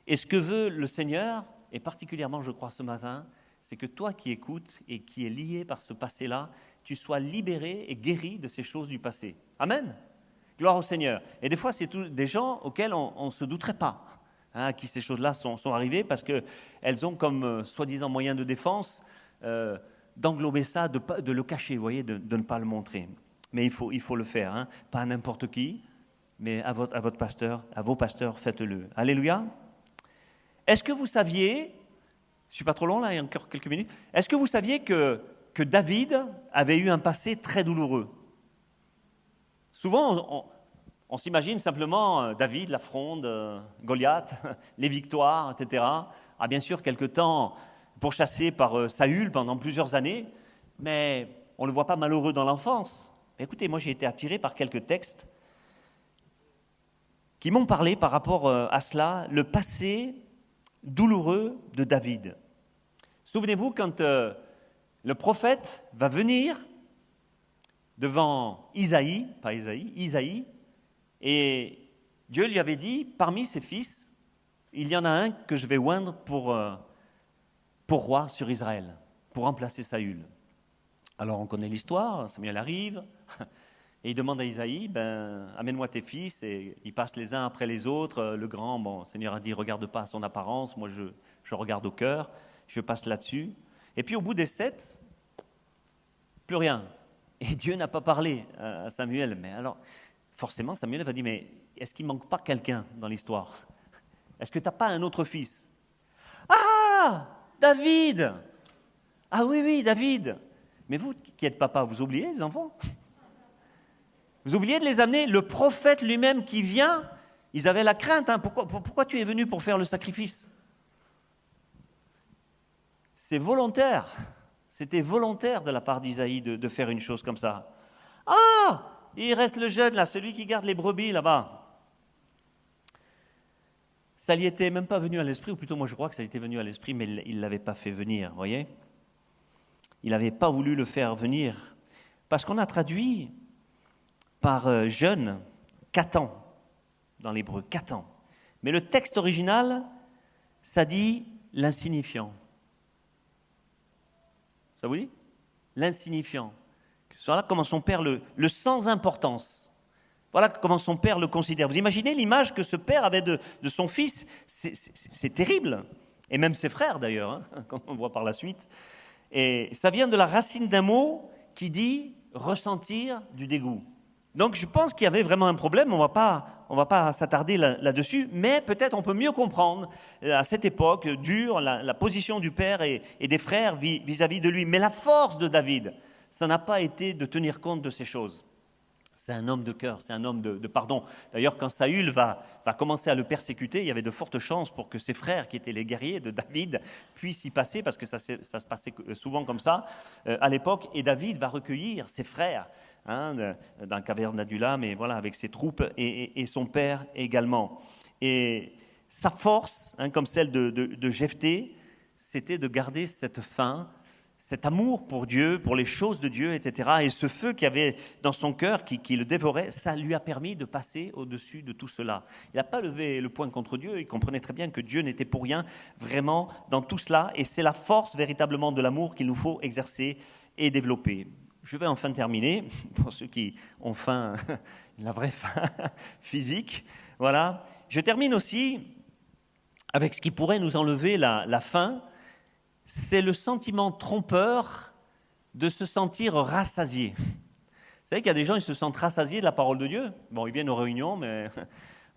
Et ce que veut le Seigneur, et particulièrement, je crois, ce matin, c'est que toi qui écoutes et qui es lié par ce passé-là, tu sois libéré et guéri de ces choses du passé. Amen. Gloire au Seigneur. Et des fois, c'est des gens auxquels on ne se douterait pas. À qui ces choses-là sont arrivées parce qu'elles ont comme soi-disant moyen de défense d'englober ça, de le cacher, vous voyez, de ne pas le montrer. Mais il faut le faire, hein. Pas à n'importe qui, mais à votre pasteur, à vos pasteurs, faites-le. Alléluia. Est-ce que vous saviez, je ne suis pas trop long là, il y a encore quelques minutes, est-ce que vous saviez que que David avait eu un passé très douloureux. Souvent, on s'imagine simplement David, la fronde, Goliath, les victoires, etc. Ah, bien sûr, quelque temps pourchassé par Saül pendant plusieurs années, mais on ne le voit pas malheureux dans l'enfance. Écoutez, moi j'ai été attiré par quelques textes qui m'ont parlé par rapport à cela, le passé douloureux de David. Souvenez-vous, quand le prophète va venir devant Isaïe, et Dieu lui avait dit, parmi ses fils, il y en a un que je vais oindre pour roi sur Israël, pour remplacer Saül. Alors on connaît l'histoire, Samuel arrive, et il demande à Isaïe, amène-moi tes fils, et ils passent les uns après les autres. Le grand, le Seigneur a dit, regarde pas à son apparence, moi je regarde au cœur, je passe là-dessus. Et puis au bout des 7, plus rien. Et Dieu n'a pas parlé à Samuel. Mais alors, forcément, Samuel va dire, mais est-ce qu'il ne manque pas quelqu'un dans l'histoire? Est-ce que tu n'as pas un autre fils? Ah, David! Ah oui, David! Mais vous qui êtes papa, vous oubliez les enfants? Vous oubliez de les amener? Le prophète lui-même qui vient, ils avaient la crainte. Pourquoi tu es venu pour faire le sacrifice? C'est volontaire. C'était volontaire de la part d'Isaïe de faire une chose comme ça. Ah, il reste le jeune là, celui qui garde les brebis là-bas. Ça lui était même pas venu à l'esprit, ou plutôt moi je crois que ça était venu à l'esprit, mais il ne l'avait pas fait venir, vous voyez? Il n'avait pas voulu le faire venir. Parce qu'on a traduit par jeune, Catan, dans l'hébreu, Catan. Mais le texte original, ça dit l'insignifiant. Ça vous dit? L'insignifiant. Voilà comment son père le sans importance. Voilà comment son père le considère. Vous imaginez l'image que ce père avait de son fils? C'est terrible. Et même ses frères d'ailleurs, hein, comme on voit par la suite. Et ça vient de la racine d'un mot qui dit ressentir du dégoût. Donc je pense qu'il y avait vraiment un problème, on va pas s'attarder là-dessus, mais peut-être on peut mieux comprendre à cette époque dure la position du père et des frères vis-à-vis de lui. Mais la force de David, ça n'a pas été de tenir compte de ces choses. C'est un homme de cœur, c'est un homme de pardon. D'ailleurs, quand Saül va commencer à le persécuter, il y avait de fortes chances pour que ses frères, qui étaient les guerriers de David, puissent y passer, parce que ça se passait souvent comme ça à l'époque. Et David va recueillir ses frères dans la caverne d'Adulam, mais voilà, avec ses troupes et son père également. Et sa force, comme celle de Jephthé, c'était de garder cette faim, cet amour pour Dieu, pour les choses de Dieu, etc. Et ce feu qu'il y avait dans son cœur, qui le dévorait, ça lui a permis de passer au-dessus de tout cela. Il n'a pas levé le poing contre Dieu, il comprenait très bien que Dieu n'était pour rien vraiment dans tout cela. Et c'est la force véritablement de l'amour qu'il nous faut exercer et développer. Je vais enfin terminer, pour ceux qui ont faim, la vraie faim physique. Voilà. Je termine aussi avec ce qui pourrait nous enlever la faim. C'est le sentiment trompeur de se sentir rassasié. Vous savez qu'il y a des gens, ils se sentent rassasiés de la parole de Dieu. Bon, ils viennent aux réunions, mais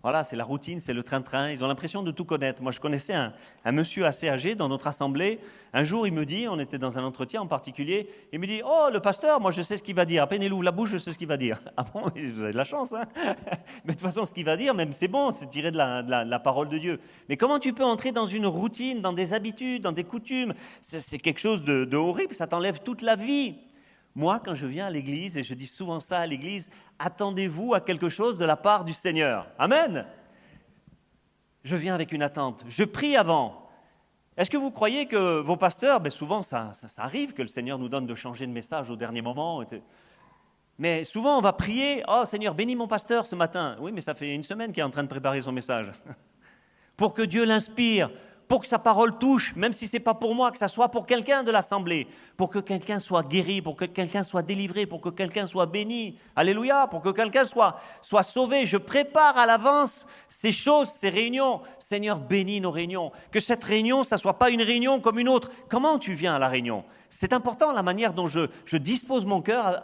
voilà, c'est la routine, c'est le train-train. Ils ont l'impression de tout connaître. Moi, je connaissais un monsieur assez âgé dans notre assemblée. Un jour, il me dit, on était dans un entretien en particulier, il me dit, oh, le pasteur, moi, je sais ce qu'il va dire. À peine il ouvre la bouche, je sais ce qu'il va dire. Ah bon, vous avez de la chance, hein? Mais de toute façon, ce qu'il va dire, même c'est bon, c'est tiré de la parole de Dieu. Mais comment tu peux entrer dans une routine, dans des habitudes, dans des coutumes? C'est quelque chose de horrible, ça t'enlève toute la vie. Moi, quand je viens à l'église, et je dis souvent ça à l'église, attendez-vous à quelque chose de la part du Seigneur. Amen. Je viens avec une attente. Je prie avant. Est-ce que vous croyez que vos pasteurs, souvent ça arrive que le Seigneur nous donne de changer de message au dernier moment. Mais souvent on va prier, oh Seigneur, bénis mon pasteur ce matin. Oui, mais ça fait une semaine qu'il est en train de préparer son message. Pour que Dieu l'inspire, pour que sa parole touche, même si ce n'est pas pour moi, que ça soit pour quelqu'un de l'assemblée, pour que quelqu'un soit guéri, pour que quelqu'un soit délivré, pour que quelqu'un soit béni, alléluia, pour que quelqu'un soit sauvé. Je prépare à l'avance ces choses, ces réunions. Seigneur, bénis nos réunions. Que cette réunion, ça ne soit pas une réunion comme une autre. Comment tu viens à la réunion? C'est important la manière dont je dispose mon cœur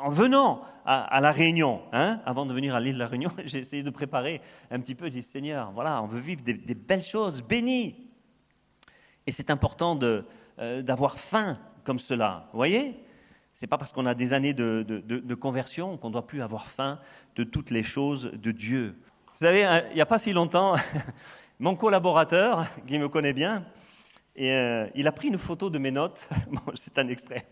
en venant à la réunion. Avant de venir à l'île de la Réunion, j'ai essayé de préparer un petit peu. Je dis, Seigneur, voilà, on veut vivre des belles choses, bénis. Et c'est important d'avoir faim comme cela. Vous voyez ? Ce n'est pas parce qu'on a des années de conversion qu'on ne doit plus avoir faim de toutes les choses de Dieu. Vous savez, il n'y a pas si longtemps, mon collaborateur, qui me connaît bien, il a pris une photo de mes notes. Bon, c'est un extrait.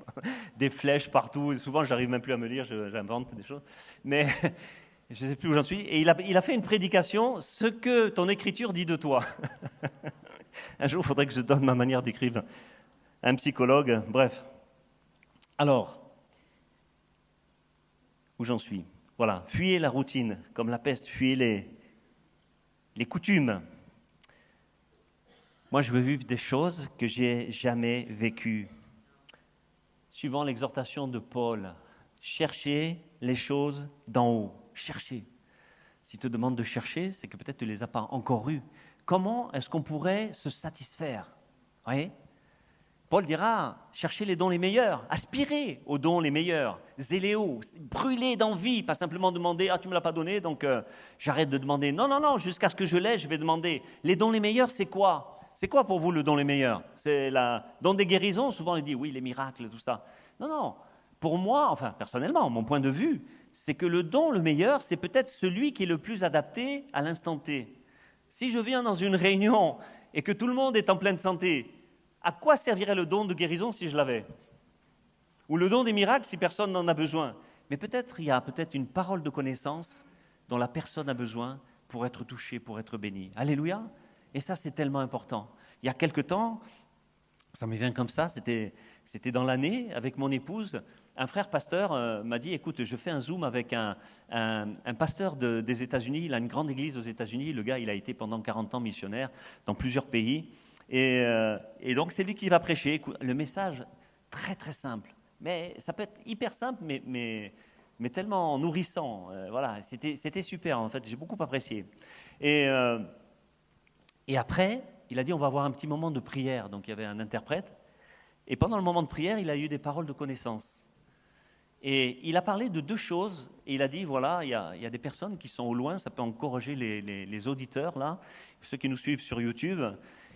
Des flèches partout. Souvent, je n'arrive même plus à me lire, j'invente des choses. Mais je ne sais plus où j'en suis. Et il a fait une prédication, ce que ton écriture dit de toi. Un jour, il faudrait que je donne ma manière d'écrire à un psychologue. Bref. Alors, où j'en suis ? Voilà, fuyez la routine, comme la peste, fuyez les coutumes. Moi, je veux vivre des choses que j'ai jamais vécues. Suivant l'exhortation de Paul, cherchez les choses d'en haut. Cherchez. S'il te demande de chercher, c'est que peut-être tu ne les as pas encore eues. Comment est-ce qu'on pourrait se satisfaire ? Vous voyez ? Paul dira, cherchez les dons les meilleurs, aspirez aux dons les meilleurs, zéléo, brûlez d'envie, pas simplement demander, tu ne me l'as pas donné, donc j'arrête de demander. Non, jusqu'à ce que je l'ai, je vais demander. Les dons les meilleurs, c'est quoi ? C'est quoi pour vous le don les meilleurs ? C'est le don des guérisons, souvent on dit, oui, les miracles, tout ça. Non, pour moi, enfin personnellement, mon point de vue, c'est que le don le meilleur, c'est peut-être celui qui est le plus adapté à l'instant T. Si je viens dans une réunion et que tout le monde est en pleine santé, à quoi servirait le don de guérison si je l'avais ? Ou le don des miracles si personne n'en a besoin ? Mais peut-être il y a peut-être une parole de connaissance dont la personne a besoin pour être touchée, pour être bénie. Alléluia ! Et ça, c'est tellement important. Il y a quelque temps, ça me vient comme ça, c'était dans l'année, avec mon épouse, un frère pasteur m'a dit, écoute, je fais un Zoom avec un pasteur des États-Unis, il a une grande église aux États-Unis, le gars, il a été pendant 40 ans missionnaire dans plusieurs pays. Et donc, c'est lui qui va prêcher. Le message, très, très simple. Mais ça peut être hyper simple, mais tellement nourrissant. Voilà, c'était super, en fait. J'ai beaucoup apprécié. Et après, il a dit, on va avoir un petit moment de prière. Donc, il y avait un interprète. Et pendant le moment de prière, il a eu des paroles de connaissance. Et il a parlé de deux choses. Et il a dit, voilà, il y a des personnes qui sont au loin. Ça peut encourager les auditeurs, là, ceux qui nous suivent sur YouTube.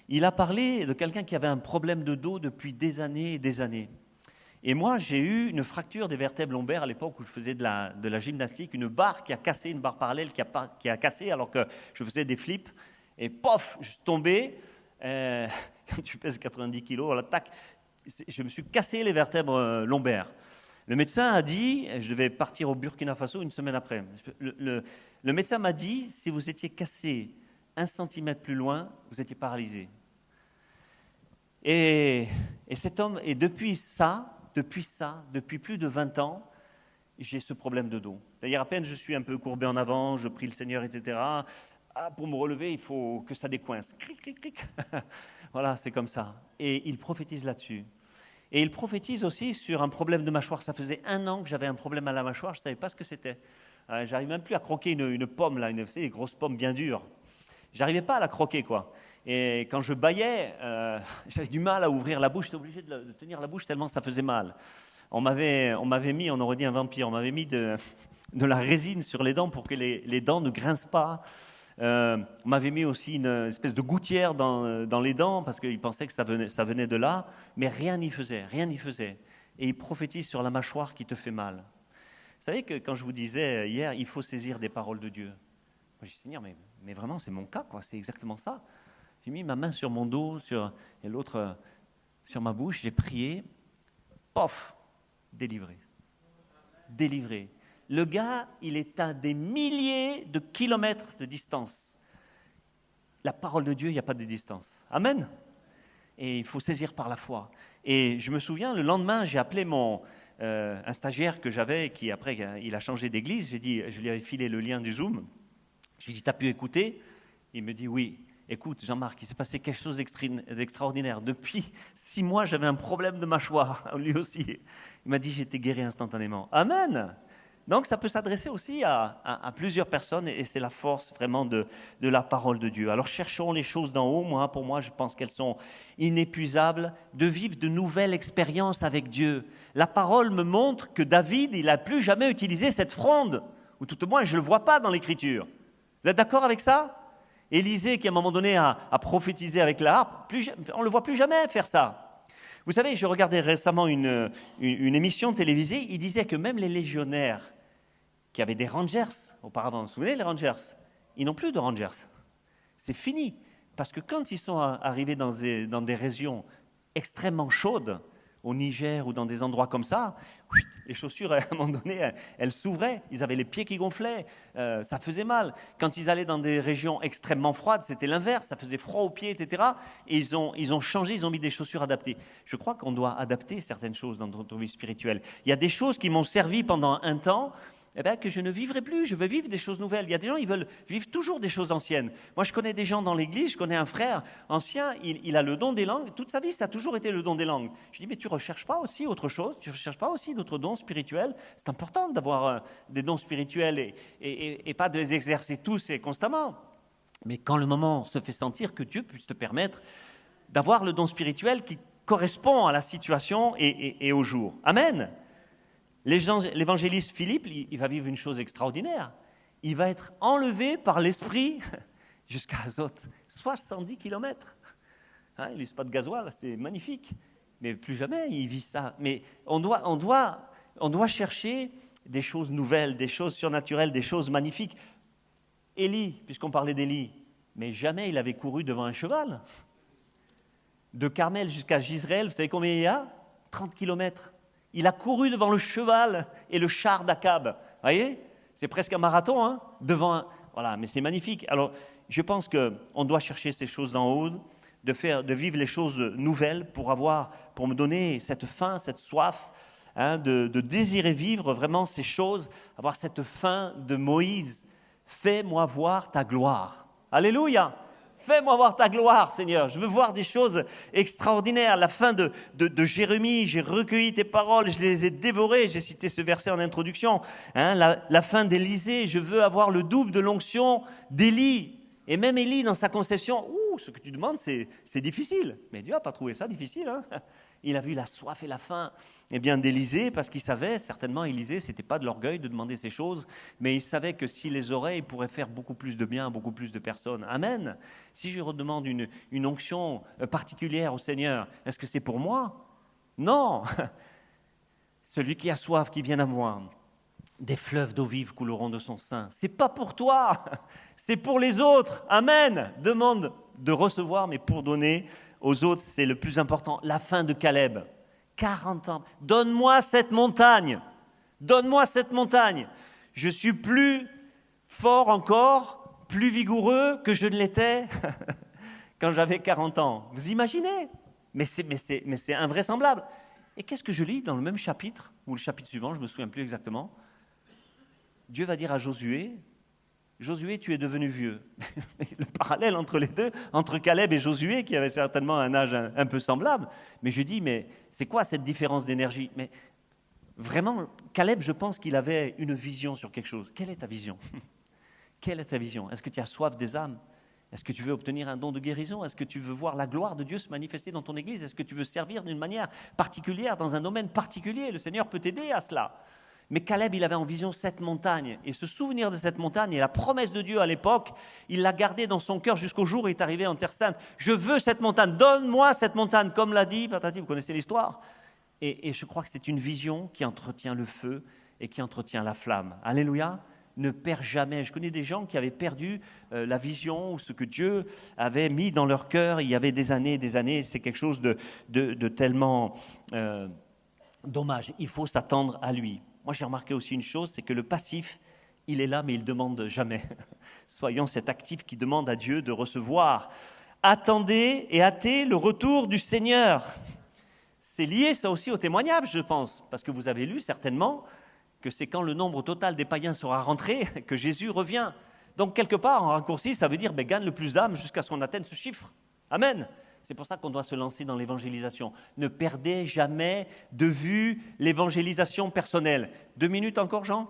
Il a parlé de quelqu'un qui avait un problème de dos depuis des années et des années. Et moi, j'ai eu une fracture des vertèbres lombaires à l'époque où je faisais de la gymnastique, une barre qui a cassé, une barre parallèle qui a cassé alors que je faisais des flips. Et pof, je suis tombé. Quand tu pèses 90 kilos, voilà, tac, je me suis cassé les vertèbres lombaires. Le médecin a dit, je devais partir au Burkina Faso une semaine après. Le médecin m'a dit, si vous étiez cassé 1 centimètre plus loin, vous étiez paralysé. Et cet homme, et depuis plus de 20 ans, j'ai ce problème de dos. C'est-à-dire, à peine je suis un peu courbé en avant, je prie le Seigneur, etc. Pour me relever, il faut que ça décoince. Cric, cric, cric. Voilà, c'est comme ça. Et il prophétise là-dessus. Et il prophétise aussi sur un problème de mâchoire. Ça faisait 1 an que j'avais un problème à la mâchoire, je ne savais pas ce que c'était. J'arrive même plus à croquer une pomme, là, vous savez, les grosses pommes bien dures. J'arrivais pas à la croquer, quoi. Et quand je bâillais, j'avais du mal à ouvrir la bouche. J'étais obligé de tenir la bouche tellement ça faisait mal. On m'avait mis, on aurait dit un vampire, on m'avait mis de la résine sur les dents pour que les dents ne grincent pas. On m'avait mis aussi une espèce de gouttière dans les dents parce qu'ils pensaient que ça venait de là. Mais rien n'y faisait. Et il prophétise sur la mâchoire qui te fait mal. Vous savez que quand je vous disais hier, il faut saisir des paroles de Dieu. Moi, j'ai dit, Seigneur, mais vraiment, c'est mon cas, quoi. C'est exactement ça. J'ai mis ma main sur mon dos et l'autre sur ma bouche. J'ai prié. Pof, délivré. Le gars, il est à des milliers de kilomètres de distance. La parole de Dieu, il n'y a pas de distance. Amen. Et il faut saisir par la foi. Et je me souviens, le lendemain, j'ai appelé un stagiaire que j'avais, qui après, il a changé d'église. Je lui avais filé le lien du Zoom. J'ai dit, t'as pu écouter ? Il me dit, oui. Écoute, Jean-Marc, il s'est passé quelque chose d'extraordinaire. Depuis 6 mois, j'avais un problème de mâchoire, lui aussi. Il m'a dit, j'étais guéri instantanément. Amen. Donc, ça peut s'adresser aussi à plusieurs personnes, et c'est la force vraiment de la parole de Dieu. Alors, cherchons les choses d'en haut. Pour moi, je pense qu'elles sont inépuisables, de vivre de nouvelles expériences avec Dieu. La parole me montre que David, il n'a plus jamais utilisé cette fronde, ou tout au moins, je ne le vois pas dans l'Écriture. Vous êtes d'accord avec ça ? Élisée, qui à un moment donné a prophétisé avec la harpe, on ne le voit plus jamais faire ça. Vous savez, je regardais récemment une émission télévisée, il disait que même les légionnaires qui avaient des Rangers auparavant, vous vous souvenez les Rangers? Ils n'ont plus de Rangers. C'est fini. Parce que quand ils sont arrivés dans des régions extrêmement chaudes, au Niger ou dans des endroits comme ça, les chaussures, à un moment donné, elles s'ouvraient, ils avaient les pieds qui gonflaient, ça faisait mal. Quand ils allaient dans des régions extrêmement froides, c'était l'inverse, ça faisait froid aux pieds, etc. Et ils ont changé, ils ont mis des chaussures adaptées. Je crois qu'on doit adapter certaines choses dans notre vie spirituelle. Il y a des choses qui m'ont servi pendant un temps, que je ne vivrai plus, je veux vivre des choses nouvelles. Il y a des gens, ils veulent vivre toujours des choses anciennes. Moi, je connais des gens dans l'église, je connais un frère ancien, il a le don des langues, toute sa vie, ça a toujours été le don des langues. Je dis, mais tu ne recherches pas aussi autre chose? Tu ne recherches pas aussi d'autres dons spirituels? C'est important d'avoir des dons spirituels et pas de les exercer tous et constamment. Mais quand le moment se fait sentir, que Dieu puisse te permettre d'avoir le don spirituel qui correspond à la situation et au jour. Amen. L'évangéliste Philippe, il va vivre une chose extraordinaire. Il va être enlevé par l'Esprit jusqu'à Azote, 70 kilomètres. Hein, il n'use pas de gasoil, c'est magnifique. Mais plus jamais il vit ça. Mais on doit chercher des choses nouvelles, des choses surnaturelles, des choses magnifiques. Élie, puisqu'on parlait d'Élie, mais jamais il avait couru devant un cheval. De Carmel jusqu'à Gisraël, vous savez combien il y a? 30 kilomètres. Il a couru devant le cheval et le char d'Akab. Vous voyez? C'est presque un marathon, hein, voilà, mais c'est magnifique. Alors, je pense qu'on doit chercher ces choses d'en haut, de vivre les choses nouvelles pour me donner cette faim, cette soif, hein, de désirer vivre vraiment ces choses, avoir cette faim de Moïse. Fais-moi voir ta gloire. Alléluia! Fais-moi voir ta gloire, Seigneur. Je veux voir des choses extraordinaires. La fin de Jérémie, j'ai recueilli tes paroles, je les ai dévorées. J'ai cité ce verset en introduction. Hein, la fin d'Élisée, je veux avoir le double de l'onction d'Élie. Et même Élie, dans sa conception, ce que tu demandes, c'est difficile. Mais Dieu n'a pas trouvé ça difficile. Hein. Il a vu la soif et la faim d'Élisée, parce qu'il savait, certainement, Élisée, ce n'était pas de l'orgueil de demander ces choses, mais il savait que s'il les aurait, il pourrait faire beaucoup plus de bien à beaucoup plus de personnes. Amen. Si je redemande une onction particulière au Seigneur, est-ce que c'est pour moi? Non. Celui qui a soif, qui vienne à moi. Des fleuves d'eau vive couleront de son sein. C'est pas pour toi, c'est pour les autres. Amen. Demande de recevoir, mais pour donner aux autres, c'est le plus important. La fin de Caleb, 40 ans. Donne-moi cette montagne. Donne-moi cette montagne. Je suis plus fort encore, plus vigoureux que je ne l'étais quand j'avais 40 ans. Vous imaginez? Mais c'est invraisemblable. Et qu'est-ce que je lis dans le même chapitre, ou le chapitre suivant, je ne me souviens plus exactement. Dieu va dire à Josué, Josué, tu es devenu vieux. Le parallèle entre les deux, entre Caleb et Josué, qui avaient certainement un âge un peu semblable. Mais je dis, mais c'est quoi cette différence d'énergie? Mais vraiment, Caleb, je pense qu'il avait une vision sur quelque chose. Quelle est ta vision? Quelle est ta vision? Est-ce que tu as soif des âmes? Est-ce que tu veux obtenir un don de guérison? Est-ce que tu veux voir la gloire de Dieu se manifester dans ton église? Est-ce que tu veux servir d'une manière particulière, dans un domaine particulier? Le Seigneur peut t'aider à cela. Mais Caleb, il avait en vision cette montagne. Et ce souvenir de cette montagne et la promesse de Dieu à l'époque, il l'a gardé dans son cœur jusqu'au jour où il est arrivé en Terre Sainte. Je veux cette montagne, donne-moi cette montagne, comme l'a dit Patati, vous connaissez l'histoire. Et je crois que c'est une vision qui entretient le feu et qui entretient la flamme. Alléluia. Ne perds jamais. Je connais des gens qui avaient perdu la vision ou ce que Dieu avait mis dans leur cœur il y avait des années et des années. C'est quelque chose de tellement dommage. Il faut s'attendre à lui. Moi, j'ai remarqué aussi une chose, c'est que le passif, il est là, mais il ne demande jamais. Soyons cet actif qui demande à Dieu de recevoir. Attendez et hâtez le retour du Seigneur. C'est lié, ça aussi, au témoignage, je pense, parce que vous avez lu certainement que c'est quand le nombre total des païens sera rentré que Jésus revient. Donc, quelque part, en raccourci, ça veut dire gagne le plus d'âmes jusqu'à ce qu'on atteigne ce chiffre. Amen. C'est pour ça qu'on doit se lancer dans l'évangélisation. Ne perdez jamais de vue l'évangélisation personnelle. 2 minutes encore, Jean?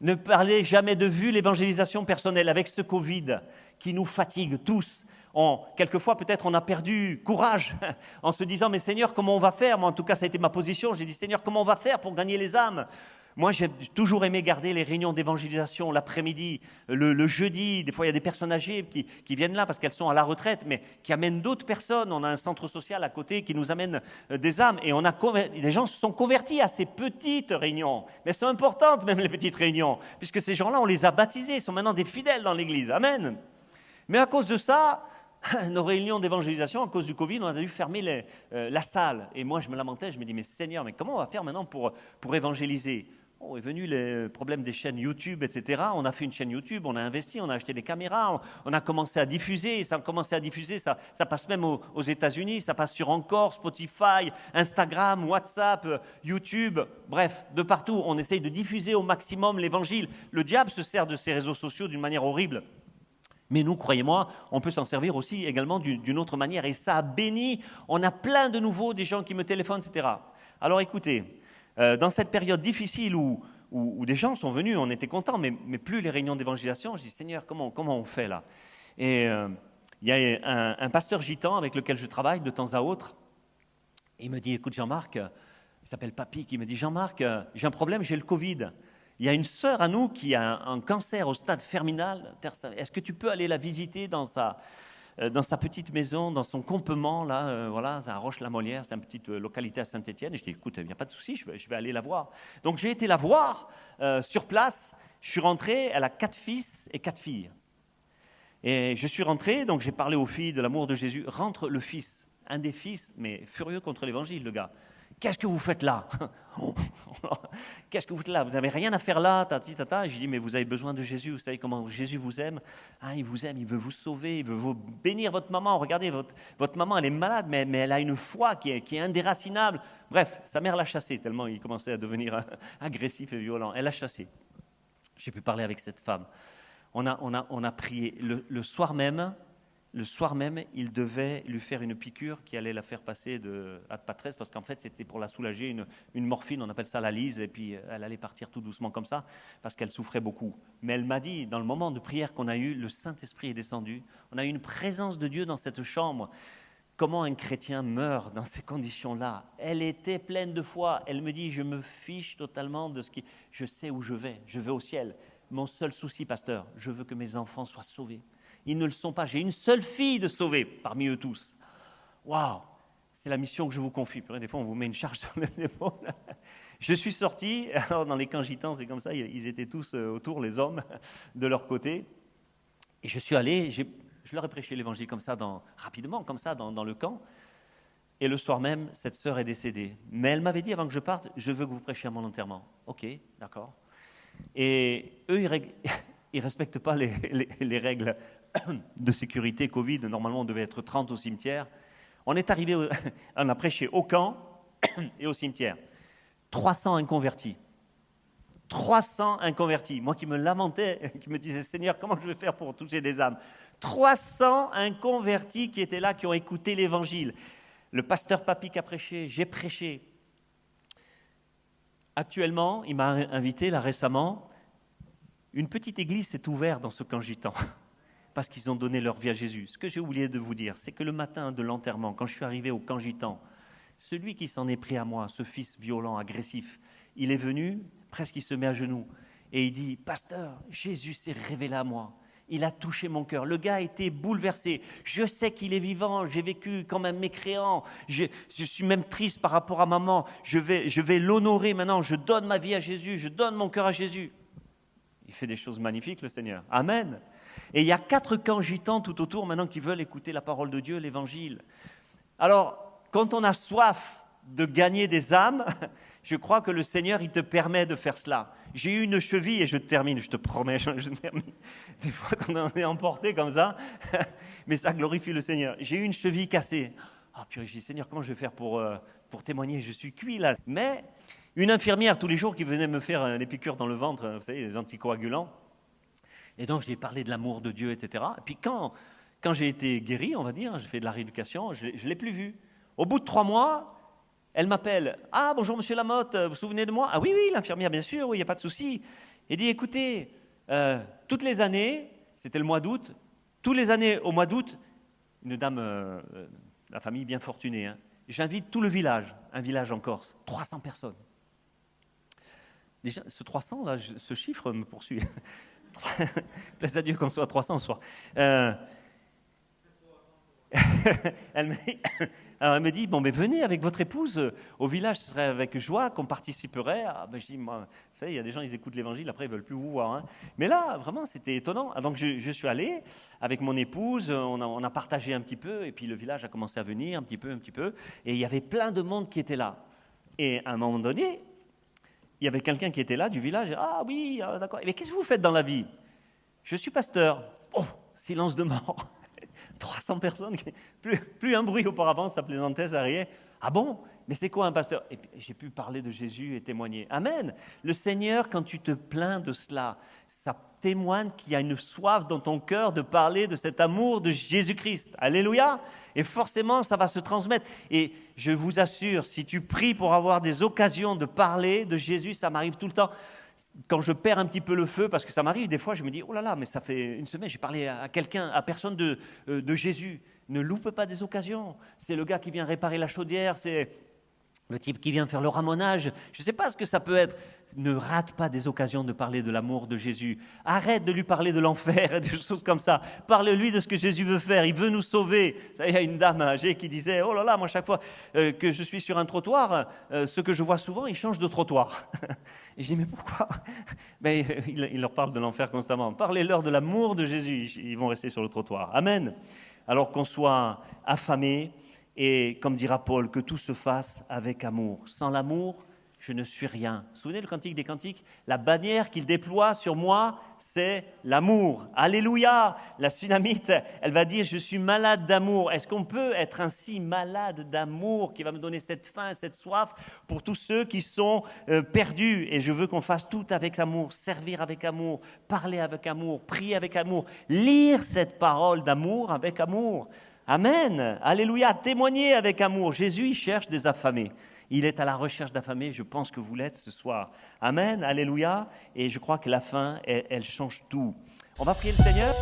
Ne perdez jamais de vue l'évangélisation personnelle avec ce Covid qui nous fatigue tous. Quelquefois, peut-être, on a perdu courage en se disant « Mais Seigneur, comment on va faire ?» Moi, en tout cas, ça a été ma position. J'ai dit « Seigneur, comment on va faire pour gagner les âmes ?» Moi, j'ai toujours aimé garder les réunions d'évangélisation l'après-midi, le jeudi. Des fois, il y a des personnes âgées qui viennent là parce qu'elles sont à la retraite, mais qui amènent d'autres personnes. On a un centre social à côté qui nous amène des âmes. Et les gens se sont convertis à ces petites réunions. Mais elles sont importantes, même les petites réunions, puisque ces gens-là, on les a baptisés. Ils sont maintenant des fidèles dans l'Église. Amen. Mais à cause de ça, nos réunions d'évangélisation, à cause du Covid, on a dû fermer la salle. Et moi, je me lamentais, je me dis, mais Seigneur, mais comment on va faire maintenant pour évangéliser ? Est venu les problèmes des chaînes YouTube, etc. On a fait une chaîne YouTube, on a investi, on a acheté des caméras, on a commencé à diffuser. Ça a commencé à diffuser, ça passe même aux États-Unis, ça passe sur Encore, Spotify, Instagram, WhatsApp, YouTube. Bref, de partout, on essaye de diffuser au maximum l'évangile. Le diable se sert de ces réseaux sociaux d'une manière horrible. Mais nous, croyez-moi, on peut s'en servir aussi également d'une autre manière. Et ça a béni. On a plein de nouveaux, des gens qui me téléphonent, etc. Alors écoutez, dans cette période difficile où des gens sont venus, on était contents, mais plus les réunions d'évangélisation, je dis, Seigneur, comment on fait là ? Et il y a un pasteur gitan avec lequel je travaille de temps à autre. Il me dit, écoute Jean-Marc, il s'appelle Papy, qui me dit, Jean-Marc, j'ai un problème, j'ai le Covid. Il y a une sœur à nous qui a un cancer au stade terminal. Est-ce que tu peux aller la visiter dans sa petite maison, dans son campement, là, voilà, c'est à Roche-la-Molière, c'est une petite localité à Saint-Étienne. Et je dis, écoute, il n'y a pas de souci, je vais aller la voir. Donc j'ai été la voir sur place. Je suis rentré, elle a 4 fils et 4 filles. Et je suis rentré, donc j'ai parlé aux filles de l'amour de Jésus. Rentre le fils, un des fils, mais furieux contre l'évangile, le gars. Qu'est-ce que vous faites là ? Qu'est-ce que vous faites là ? Vous n'avez rien à faire là, tati, tata. Je dis, mais vous avez besoin de Jésus. Vous savez comment Jésus vous aime ? Il vous aime, il veut vous sauver, il veut vous bénir votre maman. Regardez, votre maman, elle est malade, mais elle a une foi qui est indéracinable. Bref, sa mère l'a chassé, tellement il commençait à devenir agressif et violent. Elle l'a chassé. J'ai pu parler avec cette femme. On a prié. Le soir même, il devait lui faire une piqûre qui allait la faire passer de ad patres, parce qu'en fait, c'était pour la soulager, une morphine, on appelle ça la lyse, et puis elle allait partir tout doucement comme ça, parce qu'elle souffrait beaucoup. Mais elle m'a dit, dans le moment de prière qu'on a eu, le Saint-Esprit est descendu, on a eu une présence de Dieu dans cette chambre. Comment un chrétien meurt dans ces conditions-là ? Elle était pleine de foi. Elle me dit, je me fiche totalement de ce qui... Je sais où je vais au ciel. Mon seul souci, pasteur, je veux que mes enfants soient sauvés. Ils ne le sont pas. J'ai une seule fille de sauver parmi eux tous. Waouh, c'est la mission que je vous confie. Des fois, on vous met une charge sur l'épaule. Je suis sorti. Alors, dans les camps gitans, c'est comme ça. Ils étaient tous autour, les hommes, de leur côté. Et je suis allé. Je leur ai prêché l'évangile comme ça, rapidement, comme ça, dans le camp. Et le soir même, cette sœur est décédée. Mais elle m'avait dit avant que je parte, je veux que vous prêchiez à mon enterrement. Ok, d'accord. Et eux, ils ne respectent pas les règles de sécurité Covid. Normalement, on devait être 30 au cimetière. On est arrivé, on a prêché au camp et au cimetière. 300 inconvertis. 300 inconvertis. Moi qui me lamentais, qui me disais, Seigneur, comment je vais faire pour toucher des âmes ? 300 inconvertis qui étaient là, qui ont écouté l'évangile. Le pasteur Papy qui a prêché, j'ai prêché. Actuellement, il m'a invité là récemment. Une petite église s'est ouverte dans ce camp gitan parce qu'ils ont donné leur vie à Jésus. Ce que j'ai oublié de vous dire, c'est que le matin de l'enterrement, quand je suis arrivé au camp gitan, celui qui s'en est pris à moi, ce fils violent, agressif, il est venu, presque il se met à genoux et il dit, pasteur, Jésus s'est révélé à moi. Il a touché mon cœur. Le gars a été bouleversé. Je sais qu'il est vivant. J'ai vécu comme un mécréant. Je suis même triste par rapport à maman. Je vais l'honorer maintenant. Je donne ma vie à Jésus. Je donne mon cœur à Jésus. Il fait des choses magnifiques, le Seigneur. Amen. Et il y a 4 camps gitans tout autour maintenant qui veulent écouter la parole de Dieu, l'évangile. Alors, quand on a soif de gagner des âmes, je crois que le Seigneur, il te permet de faire cela. J'ai eu une cheville, et je termine, je te promets, je termine. Des fois qu'on en est emporté comme ça, mais ça glorifie le Seigneur. J'ai eu une cheville cassée. Puis je dis, Seigneur, comment je vais faire pour témoigner ? Je suis cuit là. Mais une infirmière, tous les jours, qui venait me faire les piqûres dans le ventre, vous savez, les anticoagulants. Et donc, je lui ai parlé de l'amour de Dieu, etc. Et puis quand j'ai été guéri, on va dire, j'ai fait de la rééducation, je ne l'ai plus vue. Au bout de 3 mois, elle m'appelle. « Ah, bonjour, monsieur Lamotte, vous vous souvenez de moi ?»« Ah oui, l'infirmière, bien sûr, oui, il n'y a pas de souci. » Elle dit, écoutez, toutes les années, c'était le mois d'août, toutes les années au mois d'août, une dame, la famille bien fortunée, j'invite tout le village, un village en Corse, 300 personnes. Déjà, ce 300, là, ce chiffre me poursuit. Plaise à Dieu qu'on soit à 300 ce soir. Elle me dit, bon, mais venez avec votre épouse au village, ce serait avec joie qu'on participerait. Ah, ben, je dis, moi, vous savez, il y a des gens, ils écoutent l'évangile, après ils ne veulent plus vous voir. Hein. Mais là, vraiment, c'était étonnant. Donc, je suis allé avec mon épouse, on a partagé un petit peu, et puis le village a commencé à venir un petit peu, et il y avait plein de monde qui était là. Et à un moment donné, il y avait quelqu'un qui était là du village, et, ah oui, d'accord, mais qu'est-ce que vous faites dans la vie? Je suis pasteur. Oh, silence de mort. 300 personnes, plus un bruit auparavant, ça plaisantait, ça riait. Ah bon? Mais c'est quoi un pasteur? Et puis, j'ai pu parler de Jésus et témoigner. Amen. Le Seigneur, quand tu te plains de cela, ça témoigne qu'il y a une soif dans ton cœur de parler de cet amour de Jésus-Christ. Alléluia. Et forcément, ça va se transmettre. Et je vous assure, si tu pries pour avoir des occasions de parler de Jésus, ça m'arrive tout le temps. Quand je perds un petit peu le feu, parce que ça m'arrive des fois, je me dis, oh là là, mais ça fait une semaine, j'ai parlé à quelqu'un, à personne de Jésus. Ne loupe pas des occasions. C'est le gars qui vient réparer la chaudière, c'est le type qui vient faire le ramonage. Je ne sais pas ce que ça peut être. Ne rate pas des occasions de parler de l'amour de Jésus. Arrête de lui parler de l'enfer et des choses comme ça. Parle-lui de ce que Jésus veut faire. Il veut nous sauver. Il y a une dame âgée qui disait, oh là là, moi chaque fois que je suis sur un trottoir, ce que je vois souvent, il change de trottoir. Et je dis, mais pourquoi? Ben, il leur parle de l'enfer constamment. Parlez-leur de l'amour de Jésus. Ils vont rester sur le trottoir. Amen. Alors qu'on soit affamés et, comme dira Paul, que tout se fasse avec amour. Sans l'amour, je ne suis rien. Vous vous souvenez le cantique des cantiques? La bannière qu'il déploie sur moi, c'est l'amour. Alléluia! La Sunamite, elle va dire, je suis malade d'amour. Est-ce qu'on peut être ainsi malade d'amour qui va me donner cette faim, cette soif pour tous ceux qui sont perdus? Et je veux qu'on fasse tout avec amour, servir avec amour, parler avec amour, prier avec amour, lire cette parole d'amour avec amour. Amen! Alléluia! Témoigner avec amour. Jésus, il cherche des affamés. Il est à la recherche d'affamés, je pense que vous l'êtes ce soir. Amen, alléluia. Et je crois que la fin, elle change tout. On va prier le Seigneur.